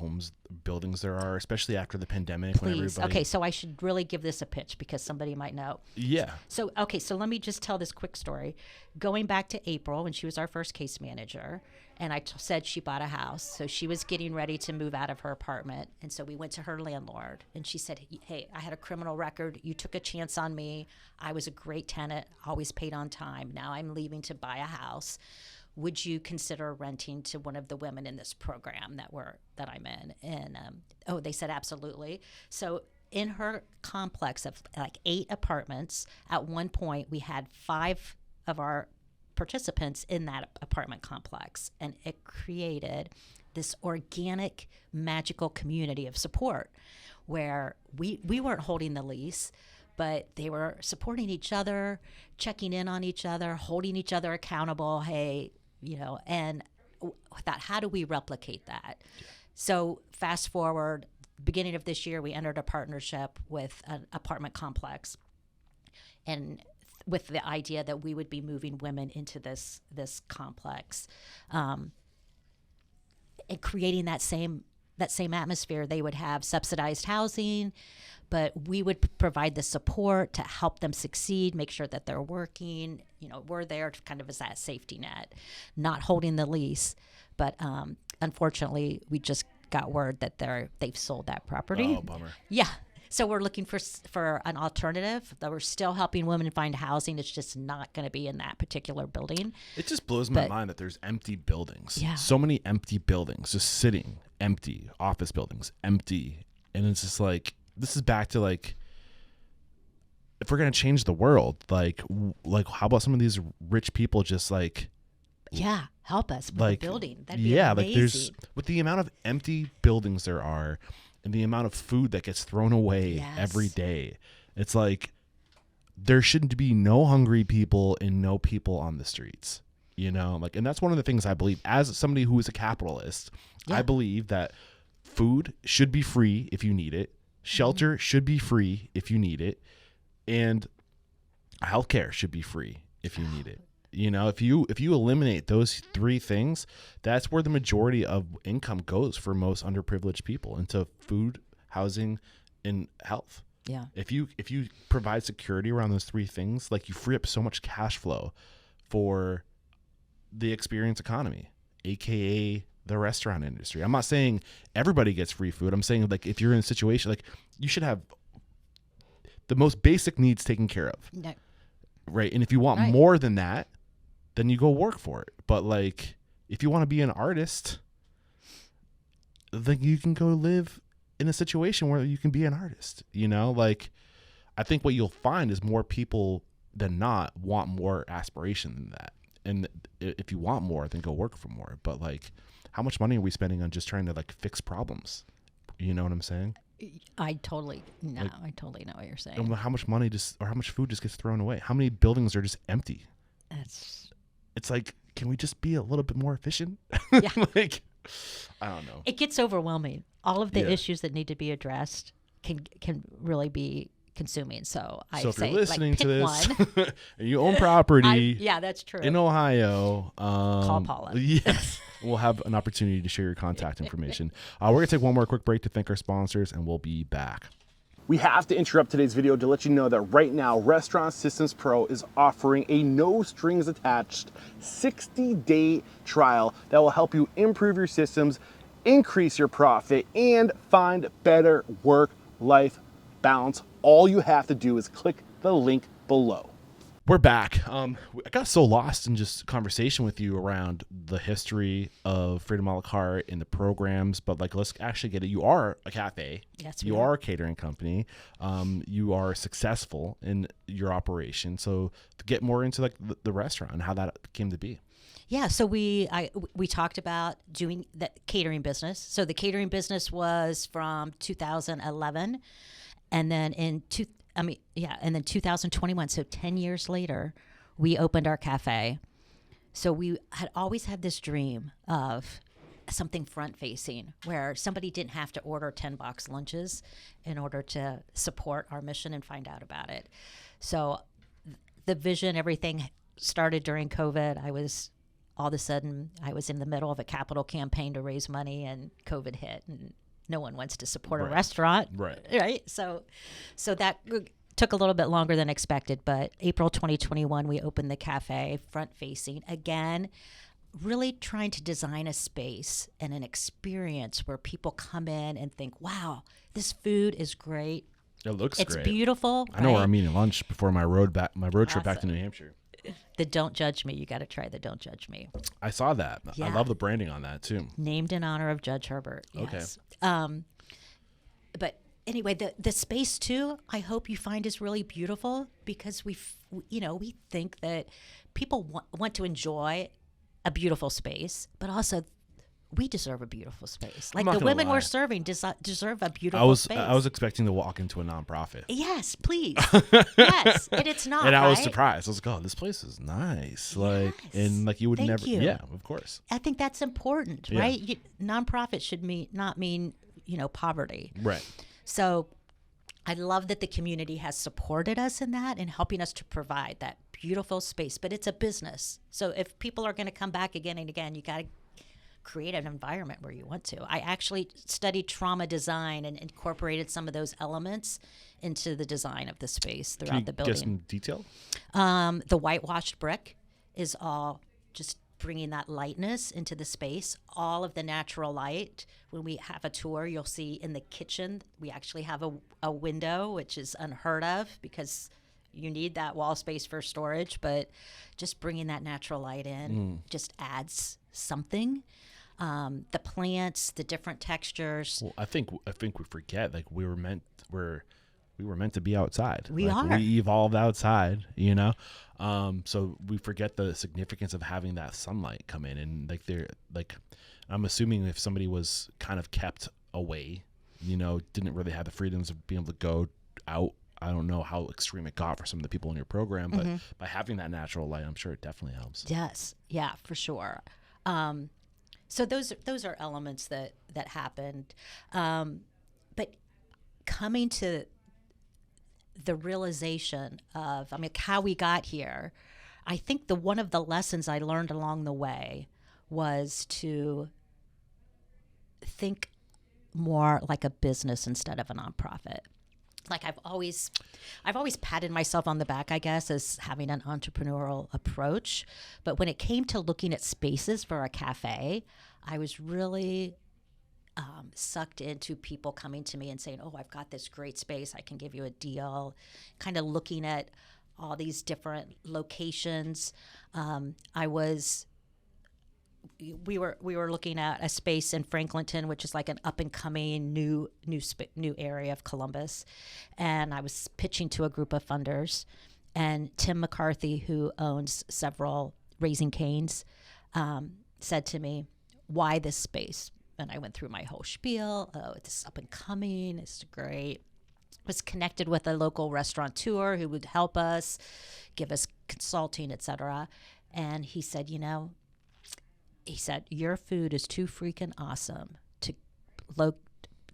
buildings there are, especially after the pandemic. When please, everybody... okay, so I should really give this a pitch because somebody might know. Yeah. So let me just tell this quick story. Going back to April when she was our first case manager, and I said she bought a house. So she was getting ready to move out of her apartment. And so we went to her landlord, and she said, hey, I had a criminal record. You took a chance on me. I was a great tenant, always paid on time. Now I'm leaving to buy a house. Would you consider renting to one of the women in this program that I'm in? And they said absolutely. So in her complex of like 8 apartments, at one point we had 5 of our participants in that apartment complex, and it created this organic, magical community of support where we weren't holding the lease, but they were supporting each other, checking in on each other, holding each other accountable. Hey, and thought, how do we replicate that? Yeah. So fast forward, beginning of this year, we entered a partnership with an apartment complex, and with the idea that we would be moving women into this complex, and creating that same atmosphere. They would have subsidized housing, but we would provide the support to help them succeed, make sure that they're working. We're there kind of as that safety net, not holding the lease. But unfortunately, we just got word that they've sold that property. Oh, bummer. Yeah. So we're looking for an alternative. That we're still helping women find housing. It's just not going to be in that particular building. It just blows my mind that there's empty buildings. Yeah. So many empty buildings just sitting empty, office buildings empty. And it's just like, this is back to like, if we're going to change the world, like how about some of these rich people just like, yeah, help us with like, the building. That'd be amazing. Like there's, with the amount of empty buildings there are and the amount of food that gets thrown away every day, it's like there shouldn't be no hungry people and no people on the streets, and that's one of the things I believe as somebody who is a capitalist. I believe that food should be free if you need it. Shelter should be free if you need it, and healthcare should be free if you need it. If you eliminate those 3 things, that's where the majority of income goes for most underprivileged people, into food, housing, and health. Yeah. If you provide security around those 3 things, like, you free up so much cash flow for the experience economy, aka the restaurant industry. I'm not saying everybody gets free food. I'm saying, like, if you're in a situation, like, you should have the most basic needs taken care of. No. Right. And if you want more than that, then you go work for it. But like, if you want to be an artist, then you can go live in a situation where you can be an artist, like, I think what you'll find is more people than not want more aspiration than that. And if you want more, then go work for more. But like, how much money are we spending on just trying to like fix problems? You know what I'm saying? I totally know what you're saying. And how much money how much food just gets thrown away? How many buildings are just empty? It's like, can we just be a little bit more efficient? Yeah. Like, I don't know. It gets overwhelming. All of the issues that need to be addressed can really be consuming. So if you're listening like, to this one. and you own property, that's true. in Ohio, call Paula. Yes, we'll have an opportunity to share your contact information. We're gonna take one more quick break to thank our sponsors, and we'll be back. We have to interrupt today's video to let you know that right now, Restaurant Systems Pro is offering a no strings attached 60-day trial that will help you improve your systems, increase your profit, and find better work-life balance. All you have to do is click the link below. We're back. I got so lost in just conversation with you around the history of Freedom a la carte and the programs, but like, let's actually get it. You are a cafe. Yes, you are a catering company. You are successful in your operation. So to get more into like the restaurant and how that came to be. Yeah, so we talked about doing the catering business. So the catering business was from 2011, and then in 2021, so 10 years later, we opened our cafe. So we had always had this dream of something front-facing where somebody didn't have to order 10-box lunches in order to support our mission and find out about it. So the vision, everything started during COVID. I was all of a sudden I was in the middle of a capital campaign to raise money, and COVID hit, and no one wants to support a restaurant. Right. So that took a little bit longer than expected, but April 2021, we opened the cafe front facing again, really trying to design a space and an experience where people come in and think, wow, this food is great. It looks great. It's great. beautiful. I know where I'm eating lunch before my road trip back to New Hampshire. The Don't Judge Me. You got to try the Don't Judge Me. I saw that. Yeah. I love the branding on that too. Named in honor of Judge Herbert. Yes. Okay. But anyway, the space too, I hope you find is really beautiful, because we think that people want to enjoy a beautiful space, but also we deserve a beautiful space. Like the women we're serving deserve a beautiful space. I was expecting to walk into a nonprofit. Yes, please. Yes, and it's not. And I was surprised. I was like, "Oh, this place is nice." Like, and like you would never. You. Yeah, of course. I think that's important, right? Nonprofit should not mean poverty. Right. So I love that the community has supported us in that and helping us to provide that beautiful space. But it's a business. So if people are going to come back again and again, you got to create an environment where you want to. I actually studied trauma design and incorporated some of those elements into the design of the space throughout the building. Get some detail? The whitewashed brick is all just bringing that lightness into the space, all of the natural light. When we have a tour, you'll see in the kitchen, we actually have a window, which is unheard of because you need that wall space for storage, but just bringing that natural light in just adds something. The plants, the different textures. Well, I think we forget, like we were meant to be outside. We are. We evolved outside, so we forget the significance of having that sunlight come in, and I'm assuming if somebody was kind of kept away, didn't really have the freedoms of being able to go out. I don't know how extreme it got for some of the people in your program, but by having that natural light, I'm sure it definitely helps. Yes. Yeah, for sure. So those are elements that happened. But coming to the realization of, how we got here, I think one of the lessons I learned along the way was to think more like a business instead of a nonprofit. Like I've always patted myself on the back, I guess, as having an entrepreneurial approach. But when it came to looking at spaces for a cafe, I was really sucked into people coming to me and saying, "Oh, I've got this great space. I can give you a deal." Kind of looking at all these different locations. We were looking at a space in Franklinton, which is like an up and coming new area of Columbus, and I was pitching to a group of funders, and Tim McCarthy, who owns several Raising Cane's, said to me, "Why this space?" And I went through my whole spiel. "Oh, it's up and coming. It's great." Was connected with a local restaurateur who would help us, give us consulting, etc. And he said, "Your food is too freaking awesome to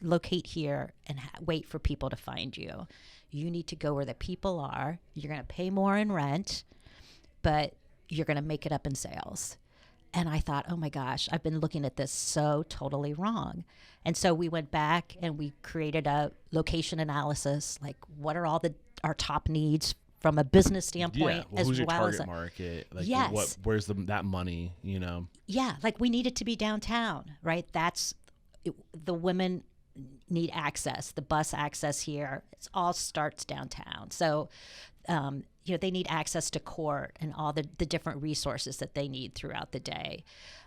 locate here and wait for people to find you. You need to go where the people are. You're going to pay more in rent, but you're going to make it up in sales." And I thought, oh my gosh, I've been looking at this so totally wrong. And so we went back and we created a location analysis, like what are our top needs from a business standpoint, who's as your well target as market? Like, yes. Where's that money? Yeah, like we needed to be downtown, right? The women need access, the bus access here. It all starts downtown. So, they need access to court and all the different resources that they need throughout the day.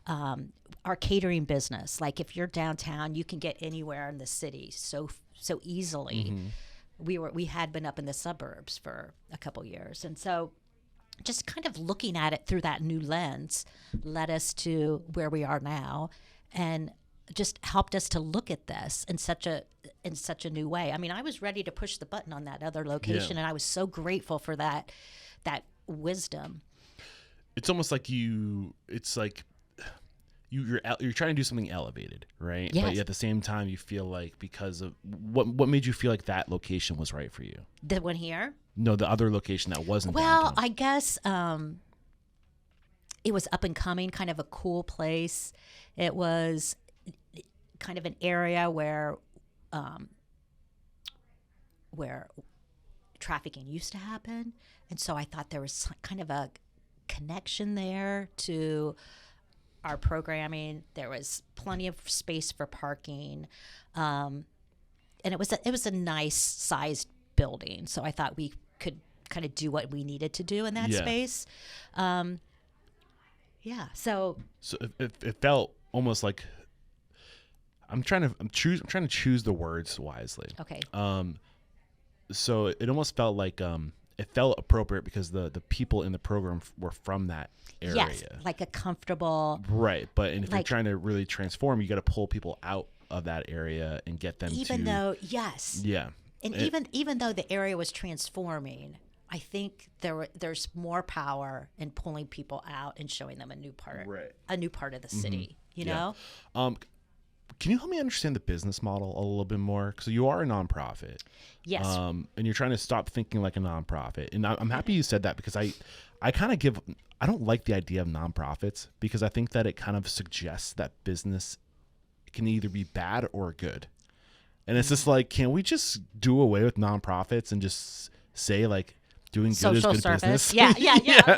Our catering business, like if you're downtown, you can get anywhere in the city so easily. Mm-hmm. We had been up in the suburbs for a couple years, and so just kind of looking at it through that new lens led us to where we are now, and just helped us to look at this in such a new way. I was ready to push the button on that other location, and I was so grateful for that wisdom. It's almost like you're trying to do something elevated, right? Yes. But at the same time, you feel like, because of what made you feel like that location was right for you? The one here? No, the other location that wasn't. Well, downtown. I guess it was up and coming, kind of a cool place. It was kind of an area where trafficking used to happen. And so I thought there was kind of a connection there to our programming. There was plenty of space for parking. And it was a nice sized building. So I thought we could kind of do what we needed to do in that space. So it felt almost like I'm trying to choose the words wisely. Okay. So it almost felt like it felt appropriate because the people in the program were from that area. Yes, like a comfortable. Right, but if you're trying to really transform, you got to pull people out of that area and get them Yeah. And even though the area was transforming, I think there's more power in pulling people out and showing them a new part of the city. You know. Can you help me understand the business model a little bit more? Because you are a nonprofit. Yes. And you're trying to stop thinking like a nonprofit. And I'm happy you said that because I don't like the idea of nonprofits because I think that it kind of suggests that business can either be bad or good. And it's just like, can we just do away with nonprofits and just say like doing good Social is good service. business? Yeah.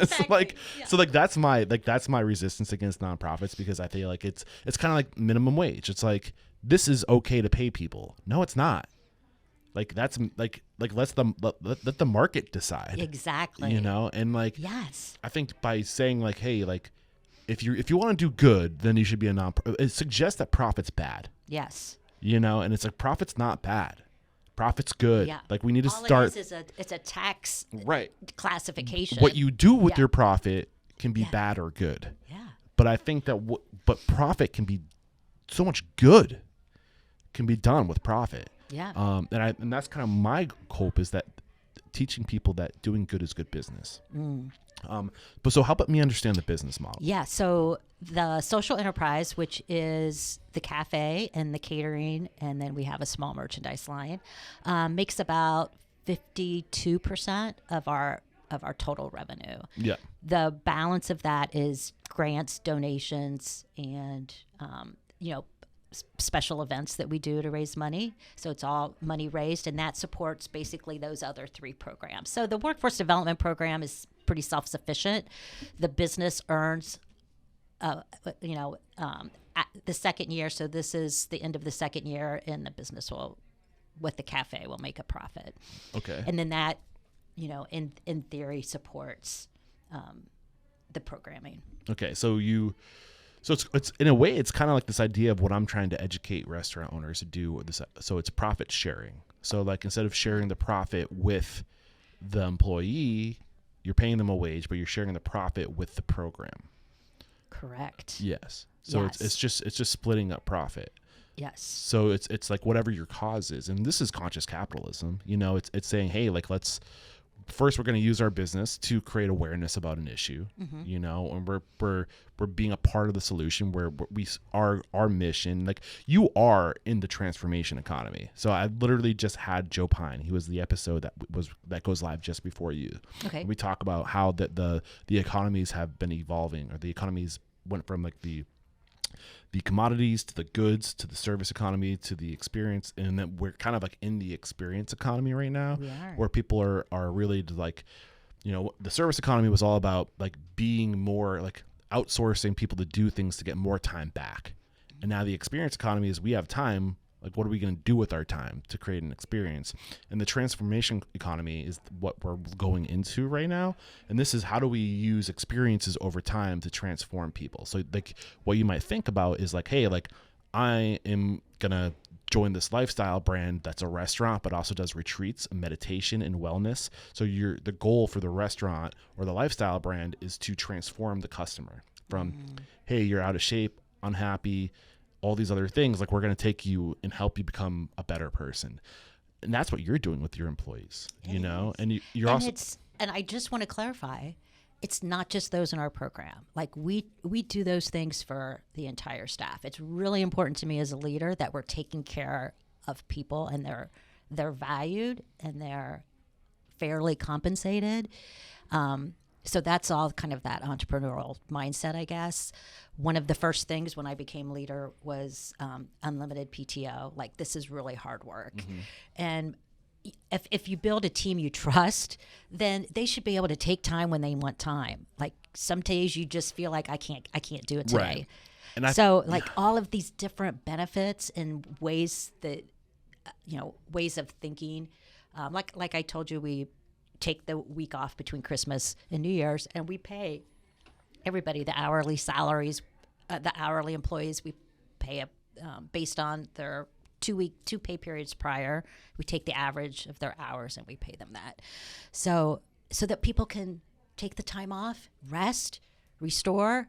Exactly. So that's my resistance against nonprofits because I feel like it's kind of like minimum wage. It's like this is okay to pay people. No, it's not. Like that's like let the market decide. Exactly. You know, and like yes, I think by saying like, hey, like if you want to do good, then you should be a nonprofit. It suggests that profit's bad. Yes. You know, and it's like profit's not bad. Profit's good. Yeah. Like we need to All start. It's a tax right classification. What you do with your profit can be bad or good. Yeah. But I think that but profit can be so much good can be done with profit. Yeah. And that's kind of my hope is that teaching people that doing good is good business. But so help me understand the business model. Yeah. So the social enterprise, which is the cafe and the catering, and then we have a small merchandise line, makes about 52% of our total revenue. Yeah. The balance of that is grants, donations, and special events that we do to raise money. So it's all money raised, and that supports basically those other three programs. So the workforce development program is pretty self-sufficient. The business earns, at the second year. So this is the end of the second year, and the business with the cafe will make a profit. Okay. And then that, in theory, supports the programming. Okay. So it's in a way, it's kind of like this idea of what I'm trying to educate restaurant owners to do. So it's profit sharing. So like instead of sharing the profit with the employee, you're paying them a wage, but you're sharing the profit with the program. Correct. Yes. So yes. it's just splitting up profit. Yes. So it's like whatever your cause is, and this is conscious capitalism. It's saying, hey, like we're going to use our business to create awareness about an issue, and we're being a part of the solution where our mission, like you are in the transformation economy. So I literally just had Joe Pine. He was the episode that goes live just before you. Okay. We talk about how the economies have been evolving, or the economies went from like the commodities to the goods to the service economy to the experience, and then we're kind of like in the experience economy right now, where people are really like, the service economy was all about like being more like outsourcing people to do things to get more time back, and now the experience economy is we have time. Like, what are we going to do with our time to create an experience? And the transformation economy is what we're going into right now. And this is how do we use experiences over time to transform people? So like what you might think about is like, hey, like I am going to join this lifestyle brand that's a restaurant, but also does retreats, meditation, and wellness. So the goal for the restaurant or the lifestyle brand is to transform the customer from, hey, you're out of shape, unhappy, all these other things. Like, we're going to take you and help you become a better person. And that's what you're doing with your employees, and you're also. And I just want to clarify, it's not just those in our program. Like we do those things for the entire staff. It's really important to me as a leader that we're taking care of people, and they're valued and they're fairly compensated. So that's all kind of that entrepreneurial mindset, I guess. One of the first things when I became leader was unlimited PTO. Like, this is really hard work. And if you build a team you trust, then they should be able to take time when they want time. Like, some days you just feel like I can't do it today. Right. And So like all of these different benefits and ways that, ways of thinking, like I told you, we take the week off between Christmas and New Year's, and we pay everybody the hourly salaries, the hourly employees. We pay based on their 2 pay periods prior. We take the average of their hours and we pay them that, so that people can take the time off, rest, restore,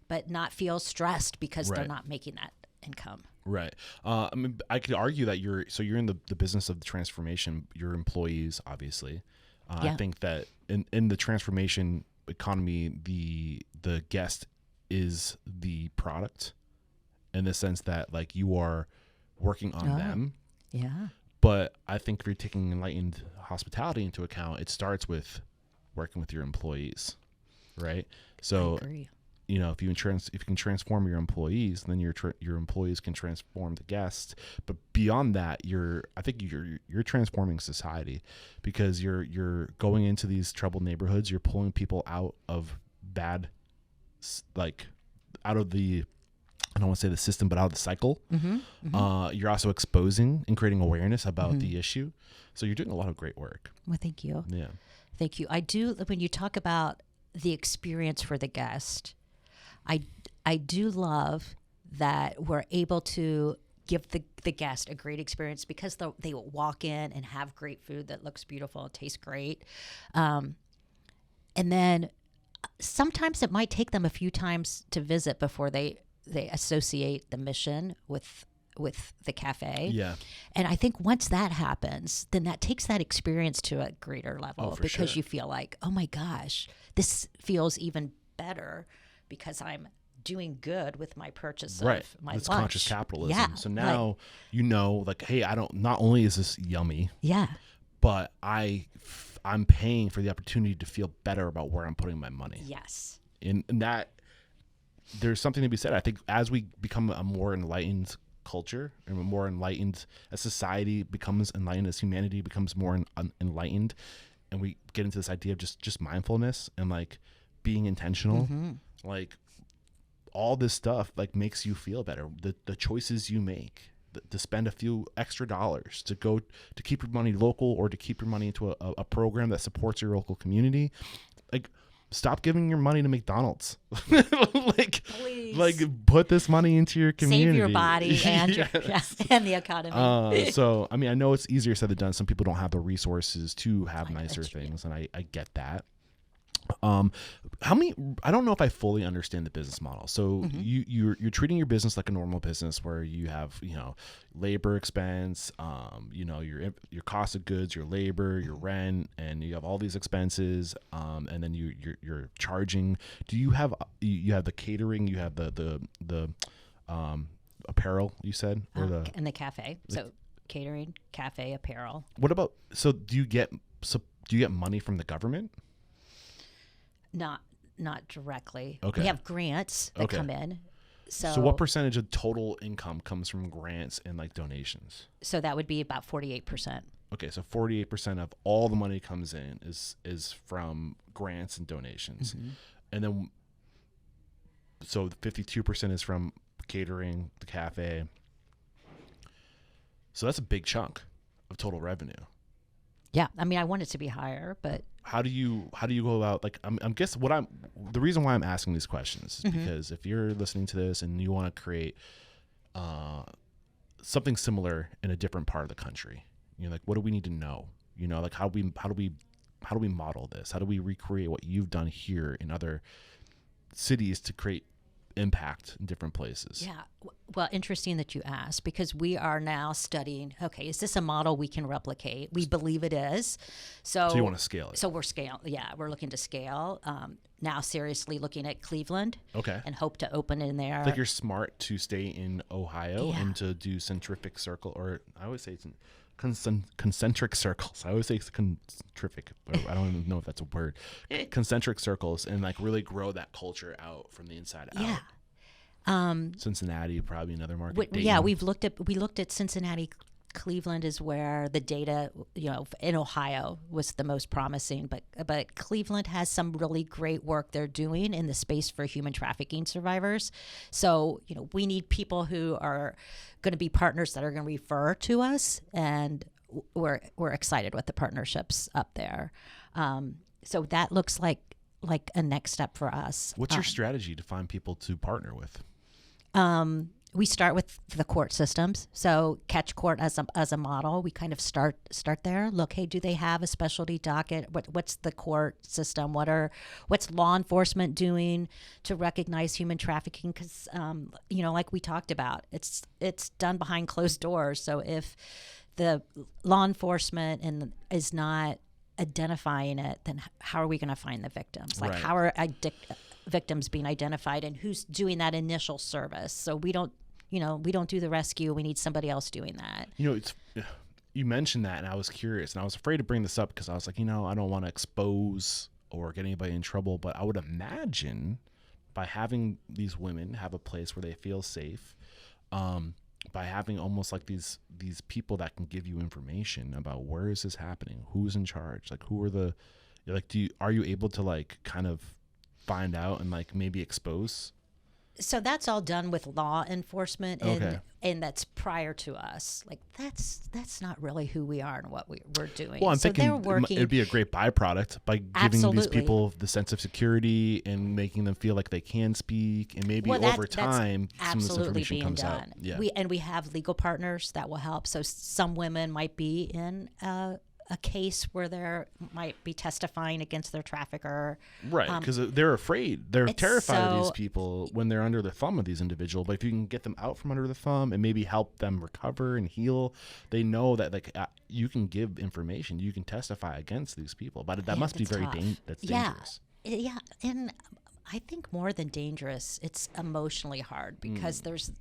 but not feel stressed because they're not making that income. Right. I mean, I could argue that you're in the business of the transformation. Your employees, obviously. I think that in the transformation economy, the guest is the product, in the sense that like you are working on them. Yeah. But I think if you're taking enlightened hospitality into account, it starts with working with your employees, right? So, I agree. if you can transform your employees, then your employees can transform the guests. But beyond that, I think you're transforming society, because you're going into these troubled neighborhoods. You're pulling people out of out of the, I don't want to say the system, but out of the cycle. You're also exposing and creating awareness about the issue. So you're doing a lot of great work. Well, thank you. Yeah. Thank you. I do, when you talk about the experience for the guest, I do love that we're able to give the guest a great experience, because they will walk in and have great food that looks beautiful and tastes great. And then sometimes it might take them a few times to visit before they associate the mission with the cafe. Yeah. And I think once that happens, then that takes that experience to a greater level, because sure. you feel like, oh my gosh, this feels even better because I'm doing good with my purchase of my It's lunch. conscious capitalism. Yeah. So now hey, not only is this yummy, Yeah. but I'm paying for the opportunity to feel better about where I'm putting my money. Yes. And that there's something to be said. I think as we become a more enlightened culture, and more enlightened, as society becomes enlightened, as humanity becomes more enlightened, and we get into this idea of just mindfulness and like being intentional, like all this stuff like makes you feel better. The choices you make, to spend a few extra dollars to keep your money local, or to keep your money into a program that supports your local community. Like, stop giving your money to McDonald's. Please. Like put this money into your community. Save your body and and the economy. So I mean, I know it's easier said than done. Some people don't have the resources to have nicer that's true. things, and I get that. I don't know if I fully understand the business model. So you're treating your business like a normal business, where you have, labor expense, your cost of goods, your labor, your rent, and you have all these expenses. And then you're charging. Do you have the catering? You have the apparel, you said, or and the cafe. So catering, cafe, apparel. What about, so do you get money from the government? Not directly. Okay. We have grants that come in. So what percentage of total income comes from grants and like donations? So that would be about 48%. Okay, so 48% of all the money comes in is from grants and donations. And then so 52% is from catering, the cafe. So that's a big chunk of total revenue. Yeah, I mean, I want it to be higher, but how do you go about, like, the reason why I'm asking these questions is because if you're listening to this and you want to create something similar in a different part of the country, like, what do we need to know? Like, how do we model this? How do we recreate what you've done here in other cities to create impact in different places? yeah. Well, interesting that you asked, because we are now studying, okay, is this a model we can replicate? We believe it is. So you want to scale it? So we're looking to scale. Now seriously looking at Cleveland. Okay. And hope to open in there. I think you're smart to stay in Ohio and to do centrifugal circle, or I always say it's concentric circles. I always say concentric, but I don't even know if that's a word. Concentric circles, and like really grow that culture out from the inside out. Cincinnati, probably another market. We looked at Cincinnati. Cleveland is where the data, in Ohio was the most promising, but Cleveland has some really great work they're doing in the space for human trafficking survivors. So, we need people who are going to be partners that are going to refer to us, and we're excited with the partnerships up there. So that looks like a next step for us. What's your strategy to find people to partner with? We start with the court systems. So catch court as a model. We kind of start there. Look, hey, do they have a specialty docket? What's the court system? What's law enforcement doing to recognize human trafficking? Because like we talked about, it's done behind closed doors. So if the law enforcement is not identifying it, then how are we going to find the victims? Like, how are victims being identified, and who's doing that initial service? So we don't do the rescue. We need somebody else doing that. You mentioned that, and I was curious, and I was afraid to bring this up because I was like, I don't want to expose or get anybody in trouble, but I would imagine by having these women have a place where they feel safe, by having almost like these people that can give you information about where is this happening, who's in charge, like who are are you able to like kind of find out and like maybe expose? So that's all done with law enforcement, and that's prior to us. Like that's not really who we are and what we're doing. Well, I'm thinking it'd be a great byproduct by giving these people the sense of security and making them feel like they can speak, and maybe over time some of this information comes out. Yeah. We have legal partners that will help. So some women might be in a case where they might be testifying against their trafficker. Right, because they're afraid. They're terrified of these people when they're under the thumb of these individuals. But if you can get them out from under the thumb and maybe help them recover and heal, they know that you can give information, you can testify against these people. But that must be very dangerous. Yeah, and I think more than dangerous, it's emotionally hard because there's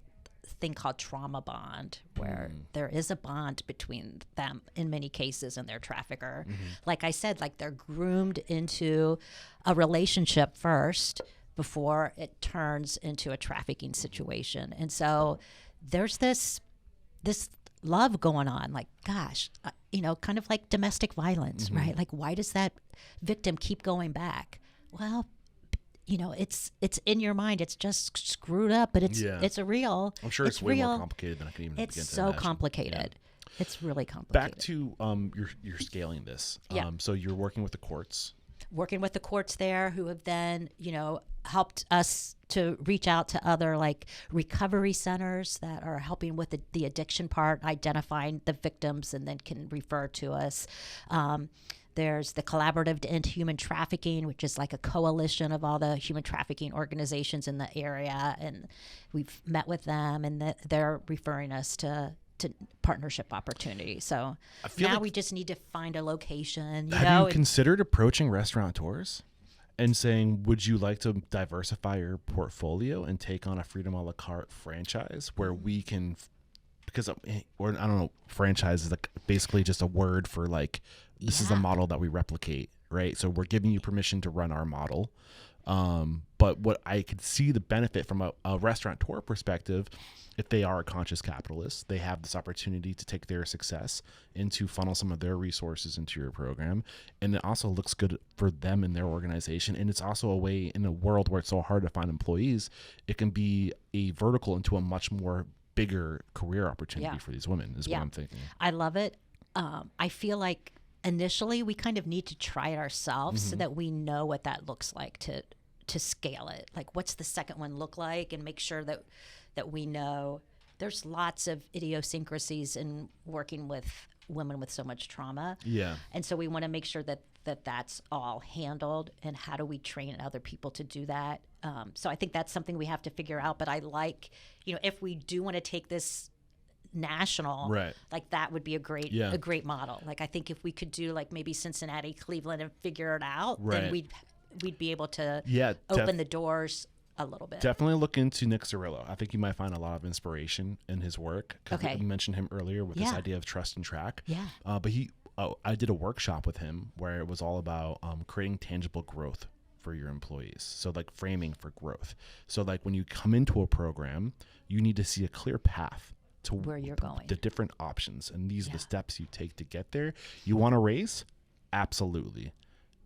thing called trauma bond, where there is a bond between them in many cases and their trafficker. Like I said, like they're groomed into a relationship first before it turns into a trafficking situation. And so there's this love going on, like, gosh, kind of like domestic violence, right? Like, why does that victim keep going back? Well, it's in your mind. It's just screwed up, but it's a real. I'm sure it's way more complicated than I can even begin to imagine. It's so complicated. Yeah. It's really complicated. Back to you're scaling this. So you're working with the courts. Working with the courts there, who have then helped us to reach out to other like recovery centers that are helping with the addiction part, identifying the victims, and then can refer to us. There's the Collaborative to End Human Trafficking, which is like a coalition of all the human trafficking organizations in the area. And we've met with them, and they're referring us to partnership opportunities. So now we just need to find a location. Have you considered approaching restaurateurs and saying, would you like to diversify your portfolio and take on a Freedom a la carte franchise where we can, because, or I don't know, franchise is like basically just a word for like, this is a model that we replicate, right? So we're giving you permission to run our model. But what I could see the benefit from a restaurateur perspective, if they are a conscious capitalist, they have this opportunity to take their success and to funnel some of their resources into your program. And it also looks good for them and their organization. And it's also a way, in a world where it's so hard to find employees, it can be a vertical into a much more bigger career opportunity for these women is what I'm thinking. I love it. I feel like initially we kind of need to try it ourselves so that we know what that looks like to scale it. Like, what's the second one look like, and make sure that we know there's lots of idiosyncrasies in working with women with so much trauma. Yeah. And so we want to make sure that that's all handled, and how do we train other people to do that? So I think that's something we have to figure out. But I like, if we do want to take this national, right, like that would be a great model. Like, I think if we could do like maybe Cincinnati, Cleveland, and figure it out, then we'd be able to open the doors a little bit. Definitely look into Nick Cirillo. I think you might find a lot of inspiration in his work. 'Cause Okay. you mentioned him earlier with this Yeah. idea of trust and track. Yeah. But I did a workshop with him where it was all about creating tangible growth for your employees. So like framing for growth. So like when you come into a program, you need to see a clear path to Where you're going. the different options. And these are Yeah. the steps you take to get there. You want to raise? Absolutely.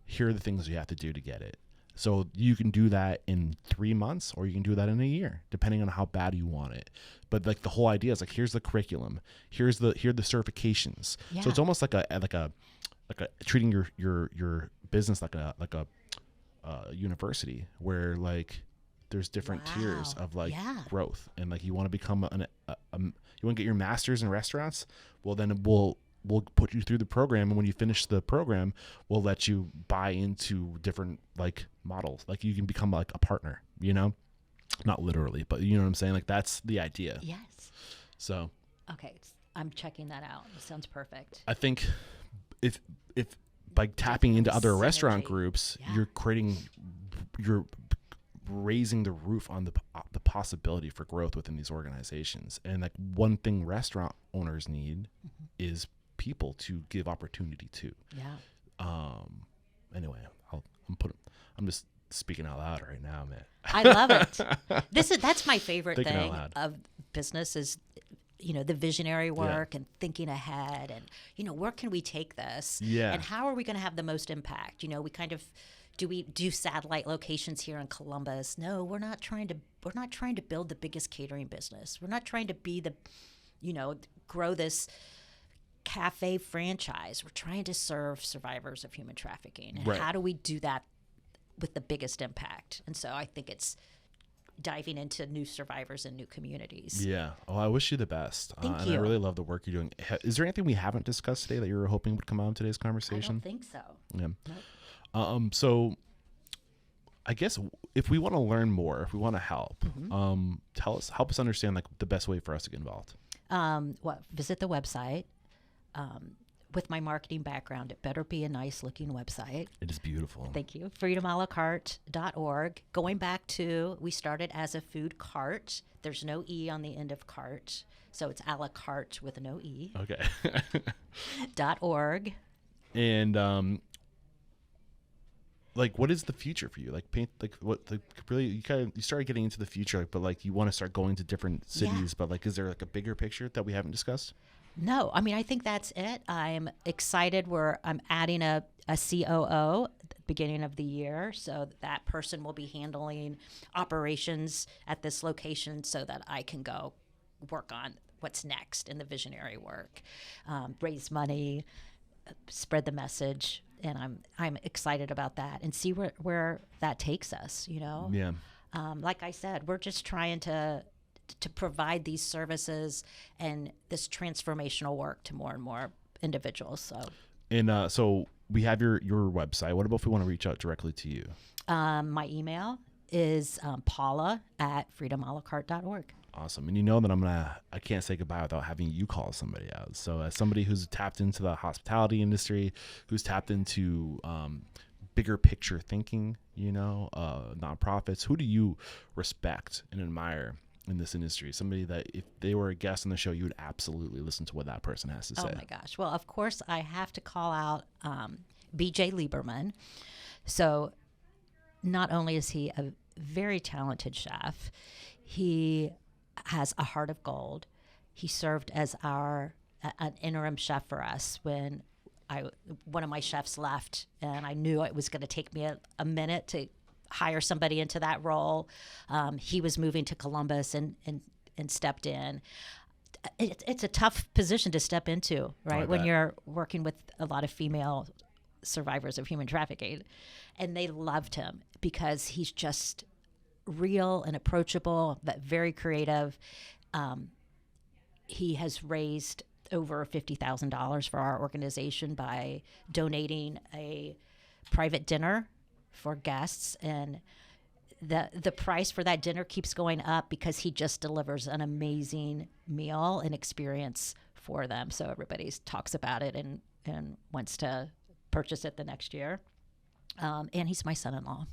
Here are the things you have to do to get it. So you can do that in 3 months or you can do that in a year, depending on how bad you want it. But like the whole idea is like, here's the curriculum, here are the certifications. Yeah. So it's almost like a treating your business like a university where like there's different tiers Wow. of like Yeah. growth, and like you want to become you want to get your master's in restaurants. Well, then we'll put you through the program, and when you finish the program, we'll let you buy into different like models. Like you can become like a partner, you know, not literally, but you know what I'm saying? Like that's the idea. Yes. So Okay. I'm checking that out. It sounds perfect. I think if by tapping into other Definitely restaurant synergy. groups, Yeah. you're raising the roof on the possibility for growth within these organizations. And like one thing restaurant owners need is people to give opportunity to. Yeah. Anyway, I'm just speaking out loud right now, man. I love it. That's my favorite Thinking out thing loud. of business is, the visionary work and thinking ahead and, where can we take this? Yeah. And how are we going to have the most impact? We kind of, do we do satellite locations here in Columbus? No, we're not trying to build the biggest catering business. We're not trying to be grow this cafe franchise. We're trying to serve survivors of human trafficking. And Right. how do we do that with the biggest impact? And so I think it's diving into new survivors and new communities. Yeah. Oh, I wish you the best. Thank And I you. really love the work you're doing. Is there anything we haven't discussed today that you were hoping would come out in today's I conversation? don't think so. Yeah. Nope. So I guess if we want to learn more, if we want to help, help us understand like the best way for us to get involved. Visit the website. With my marketing background, it better be a nice looking website. It is beautiful. Thank you. freedomalacarte.org. Going back to, we started as a food cart. There's no E on the end of cart. So it's a la carte with no E. Okay. .org. And like what is the future for you? Like paint like what like really you started getting into the future, but like you want to start going to different cities, but like is there like a bigger picture that we haven't discussed? No, I mean, I think that's it. I'm excited I'm adding a COO at the beginning of the year. So that person will be handling operations at this location so that I can go work on what's next in the visionary work, raise money, spread the message. And I'm excited about that and see where that takes us, Yeah. Like I said, we're just trying to provide these services and this transformational work to more and more individuals. So, And so we have your website. What about if we want to reach out directly to you? my email is paula@freedomalacarte.org. Awesome. And you know that I can't say goodbye without having you call somebody out. So as somebody who's tapped into the hospitality industry, who's tapped into bigger picture thinking, nonprofits, who do you respect and admire in this industry? Somebody that if they were a guest on the show, you would absolutely listen to what that person has to say. Oh my gosh. Well, of course I have to call out BJ Lieberman. So not only is he a very talented chef, he has a heart of gold. He served as an interim chef for us when one of my chefs left, and I knew it was going to take me a minute to hire somebody into that role. He was moving to Columbus and stepped in. It's a tough position to step into, right? When you're working with a lot of female survivors of human trafficking. And they loved him because he's just real and approachable, but very creative. He has raised over $50,000 for our organization by donating a private dinner for guests, and the price for that dinner keeps going up because he just delivers an amazing meal and experience for them. So everybody talks about it and wants to purchase it the next year. And he's my son-in-law.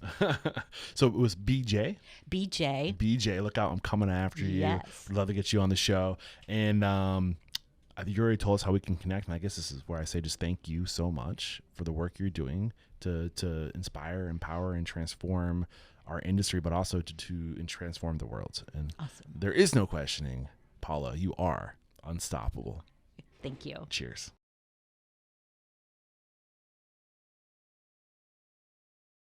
So it was BJ. BJ. BJ, look out! I'm coming after you. Yes. We'd love to get you on the show. And I think you already told us how we can connect. And I guess this is where I say just thank you so much for the work you're doing to inspire, empower, and transform our industry, but also to transform the world. And Awesome. there is no questioning, Paula, you are unstoppable. Thank you. Cheers.